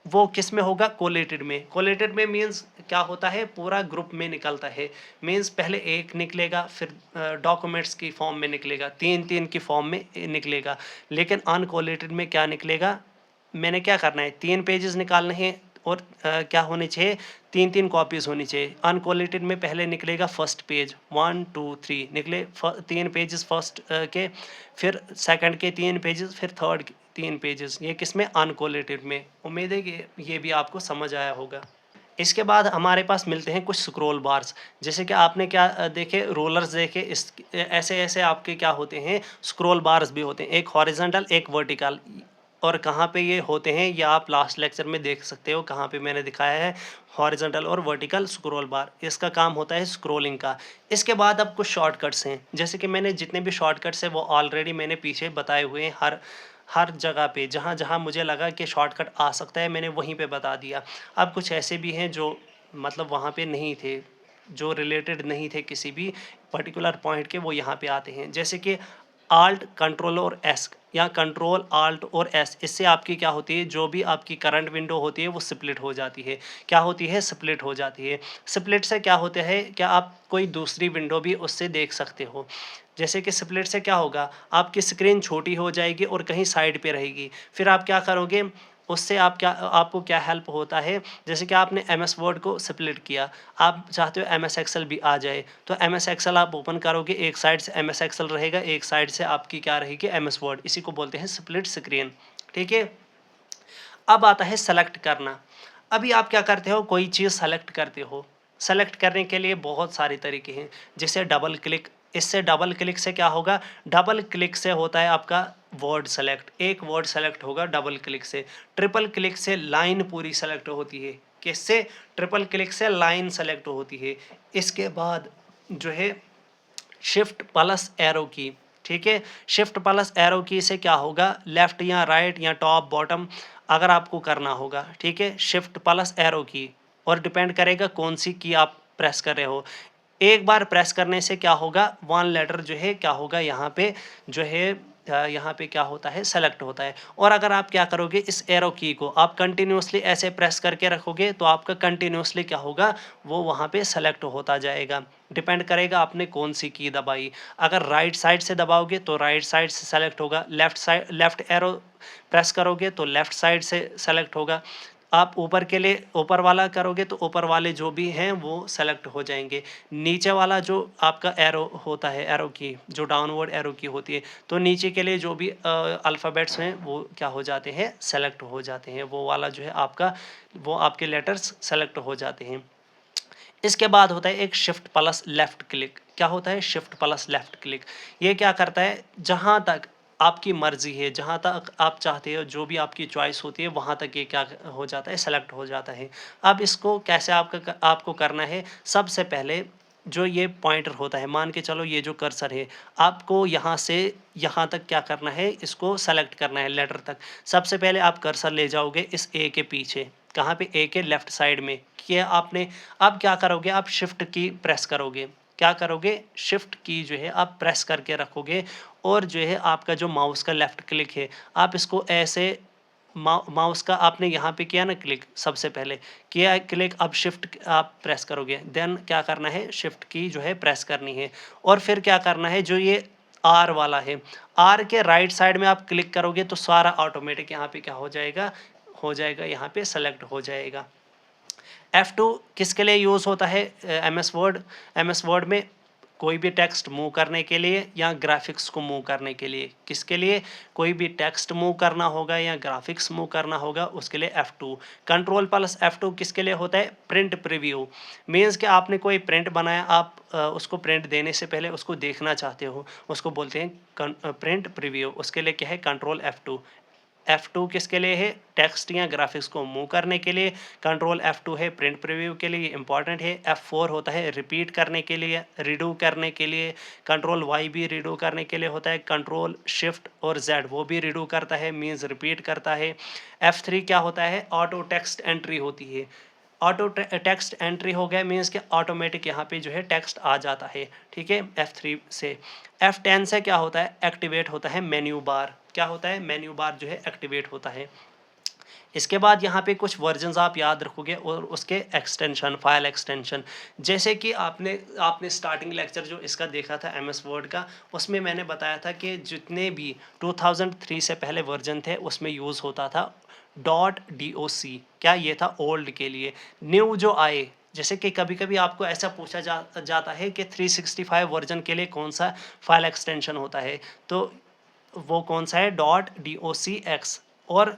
वो किस में होगा? कोलेटेड में। कोलेटेड में मीन्स क्या होता है? पूरा ग्रुप में निकलता है। मीन्स पहले एक निकलेगा, फिर डॉक्यूमेंट्स की फॉर्म में निकलेगा, 3-3 की फॉर्म में निकलेगा। लेकिन अनकोलेटेड में क्या निकलेगा? मैंने क्या करना है? 3 पेजेस निकालने हैं और क्या होने चाहिए? 3-3 कॉपीज़ होनी चाहिए। अनकोलेटेड में पहले निकलेगा फर्स्ट पेज, 1 2 3 निकले 3 पेजेस फर्स्ट के, फिर सेकंड के 3 पेजेस, फिर थर्ड के 3 पेजेस। ये किस में? अनकोलेटेड में। उम्मीद है कि ये भी आपको समझ आया होगा। इसके बाद हमारे पास मिलते हैं कुछ स्क्रॉल बार्स। जैसे कि आपने क्या देखे? रोलर्स देखे। इस ऐसे ऐसे आपके क्या होते हैं? स्क्रॉल बार्स भी होते हैं, एक हॉरिजॉन्टल एक वर्टिकल। और कहाँ पे ये होते हैं? ये आप लास्ट लेक्चर में देख सकते हो कहाँ पे मैंने दिखाया है, हॉरिजॉन्टल और वर्टिकल स्क्रॉल बार। इसका काम होता है स्क्रॉलिंग का। इसके बाद अब कुछ शॉर्टकट्स हैं, जैसे कि मैंने जितने भी शॉर्टकट्स हैं वो ऑलरेडी मैंने पीछे बताए हुए हैं। हर हर जगह पे जहाँ जहाँ मुझे लगा कि शॉर्टकट आ सकता है मैंने वहीं पे बता दिया। अब कुछ ऐसे भी हैं जो मतलब वहाँ पे नहीं थे, जो रिलेटेड नहीं थे किसी भी पर्टिकुलर पॉइंट के, वो यहाँ पे आते हैं। जैसे कि आल्ट कंट्रोल और एस या कंट्रोल आल्ट और एस, इससे आपकी क्या होती है? जो भी आपकी करंट विंडो होती है वो स्प्लिट हो जाती है। क्या होती है? स्प्लिट हो जाती है। स्प्लिट से क्या होता है? क्या आप कोई दूसरी विंडो भी उससे देख सकते हो। जैसे कि स्प्लिट से क्या होगा? आपकी स्क्रीन छोटी हो जाएगी और कहीं साइड पे रहेगी। फिर आप क्या करोगे? उससे आपको क्या हेल्प होता है? जैसे कि आपने MS वर्ड को स्प्लिट किया, आप चाहते हो MS एक्सेल भी आ जाए, तो MS एक्सेल आप ओपन करोगे, एक साइड से MS एक्सेल रहेगा, एक साइड से आपकी क्या रहेगी? MS word. इसी को बोलते हैं स्प्लिट स्क्रीन। ठीक है। अब आता है सेलेक्ट करना। अभी आप क्या करते हो? कोई चीज़ सेलेक्ट करते हो। सेलेक्ट करने के लिए बहुत सारे तरीके हैं, जैसे डबल क्लिक। इससे डबल क्लिक से क्या होगा? डबल क्लिक से होता है आपका वर्ड सेलेक्ट। एक वर्ड सेलेक्ट होगा डबल क्लिक से। ट्रिपल क्लिक से लाइन पूरी सेलेक्ट होती है। किससे? ट्रिपल क्लिक से लाइन सेलेक्ट होती है। इसके बाद जो है शिफ्ट प्लस एरो की। ठीक है। शिफ्ट प्लस एरो की से क्या होगा? लेफ्ट या राइट या टॉप बॉटम अगर आपको करना होगा। ठीक है। शिफ्ट प्लस एरो की, और डिपेंड करेगा कौन सी की आप प्रेस कर रहे हो। एक बार प्रेस करने से क्या होगा? 1 लेटर जो है क्या होगा? यहाँ पे जो है यहाँ पे क्या होता है, सेलेक्ट होता है। और अगर आप क्या करोगे, इस एरो की को आप कंटिन्यूसली ऐसे प्रेस करके रखोगे तो आपका कंटिन्यूसली क्या होगा, वो वहाँ पे सेलेक्ट होता जाएगा। डिपेंड करेगा आपने कौन सी की दबाई। अगर राइट साइड से दबाओगे तो राइट साइड से सेलेक्ट होगा, लेफ्ट एरो प्रेस करोगे तो लेफ्ट साइड से सेलेक्ट होगा। आप ऊपर के लिए ऊपर वाला करोगे तो ऊपर वाले जो भी हैं वो सेलेक्ट हो जाएंगे। नीचे वाला जो आपका एरो होता है, एरो की जो डाउनवर्ड एरो की होती है, तो नीचे के लिए जो भी अल्फ़ाबेट्स हैं वो क्या हो जाते हैं, सेलेक्ट हो जाते हैं। वो वाला जो है आपका, वो आपके लेटर्स सेलेक्ट हो जाते हैं। इसके बाद होता है एक शिफ्ट प्लस लेफ्ट क्लिक। क्या होता है शिफ्ट प्लस लेफ्ट क्लिक? ये क्या करता है, जहां तक आपकी मर्जी है, जहां तक आप चाहते हो, जो भी आपकी चॉइस होती है वहां तक ये क्या हो जाता है, सेलेक्ट हो जाता है। अब इसको कैसे आपको करना है, सबसे पहले जो ये पॉइंटर होता है, मान के चलो ये जो कर्सर है, आपको यहाँ से यहाँ तक क्या करना है, इसको सेलेक्ट करना है लेटर तक। सबसे पहले आप कर्सर ले जाओगे इस ए के पीछे, कहाँ पे, ए के लेफ्ट साइड में किया आपने। अब क्या करोगे, आप शिफ्ट की प्रेस करोगे। क्या करोगे, शिफ्ट की जो है आप प्रेस करके रखोगे, और जो है आपका जो माउस का लेफ्ट क्लिक है, आप इसको ऐसे माउस का आपने यहाँ पे किया ना क्लिक, सबसे पहले किया है क्लिक, अब शिफ्ट आप प्रेस करोगे, देन क्या करना है, शिफ्ट की जो है प्रेस करनी है। और फिर क्या करना है, जो ये आर वाला है, आर के राइट साइड में आप क्लिक करोगे तो सारा ऑटोमेटिक यहाँ पे क्या हो जाएगा, यहाँ पे सेलेक्ट हो जाएगा। F2 किसके लिए यूज़ होता है, एम एस वर्ड में कोई भी टेक्स्ट मूव करने के लिए या ग्राफिक्स को मूव करने के लिए। किसके लिए, कोई भी टेक्स्ट मूव करना होगा या ग्राफिक्स मूव करना होगा उसके लिए F2। कंट्रोल प्लस F2 किसके लिए होता है, प्रिंट प्रीव्यू। मीन्स कि आपने कोई प्रिंट बनाया, आप उसको प्रिंट देने से पहले उसको देखना चाहते हो, उसको बोलते हैं प्रिंट प्रीव्यू। उसके लिए क्या है, कंट्रोल F2। F2 किसके लिए है, टेक्स्ट या ग्राफिक्स को मूव करने के लिए। कंट्रोल F2 है प्रिंट प्रीव्यू के लिए, इंपॉर्टेंट है। F4 होता है रिपीट करने के लिए, रीडू करने के लिए। कंट्रोल Y भी रीडू करने के लिए होता है। कंट्रोल शिफ्ट और Z वो भी रीडू करता है, मीन्स रिपीट करता है। F3 क्या होता है, ऑटो टेक्स्ट एंट्री होती है। ऑटो टेक्स्ट एंट्री हो गया, मीन्स कि ऑटोमेटिक यहाँ पे जो है टेक्स्ट आ जाता है, ठीक है। F3 से। F10 से क्या होता है, एक्टिवेट होता है मेन्यू बार। क्या होता है, मेन्यू बार जो है एक्टिवेट होता है। इसके बाद यहाँ पे कुछ वर्जन्स आप याद रखोगे और उसके एक्सटेंशन, फाइल एक्सटेंशन। जैसे कि आपने स्टार्टिंग लेक्चर जो इसका देखा था एम एस वर्ड का, उसमें मैंने बताया था कि जितने भी 2003 से पहले वर्जन थे उसमें यूज़ होता था .doc। क्या ये था, ओल्ड के लिए। न्यू जो आए, जैसे कि कभी कभी आपको ऐसा पूछा जाता है कि 365 वर्जन के लिए कौन सा फाइल एक्सटेंशन होता है, तो वो कौन सा है, .docx। और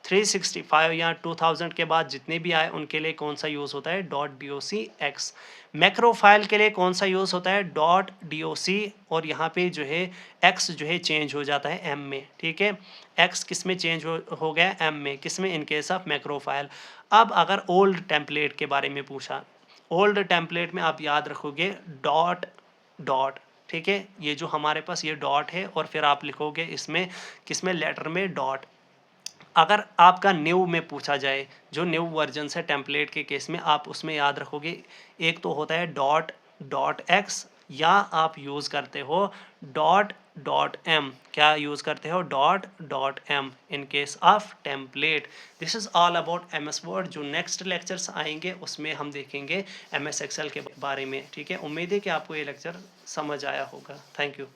365 या 2000 के बाद जितने भी आए उनके लिए कौन सा यूज़ होता है, .docx। मैक्रो फाइल के लिए कौन सा यूज़ होता है, .doc। और यहाँ पे जो है x जो है चेंज हो जाता है m में, ठीक है। x किस में चेंज हो गया, m में, किस में, इन केस ऑफ मैक्रो फाइल। अब अगर ओल्ड टेम्पलेट के बारे में पूछा, ओल्ड टेम्पलेट में आप याद रखोगे डॉट, ठीक है। ये जो हमारे पास ये डॉट है और फिर आप लिखोगे इसमें, किसमें, लेटर में डॉट। अगर आपका न्यू में पूछा जाए, जो न्यू वर्जन है टेम्पलेट के केस में, आप उसमें याद रखोगे एक तो होता है .x, या आप यूज़ करते हो .m। क्या यूज़ करते हो, .m in case of template. This is all about MS word. जो नेक्स्ट लेक्चर्स आएंगे उसमें हम देखेंगे MS एक्सेल के बारे में, ठीक है। उम्मीद है कि आपको ये लेक्चर समझ आया होगा। Thank you.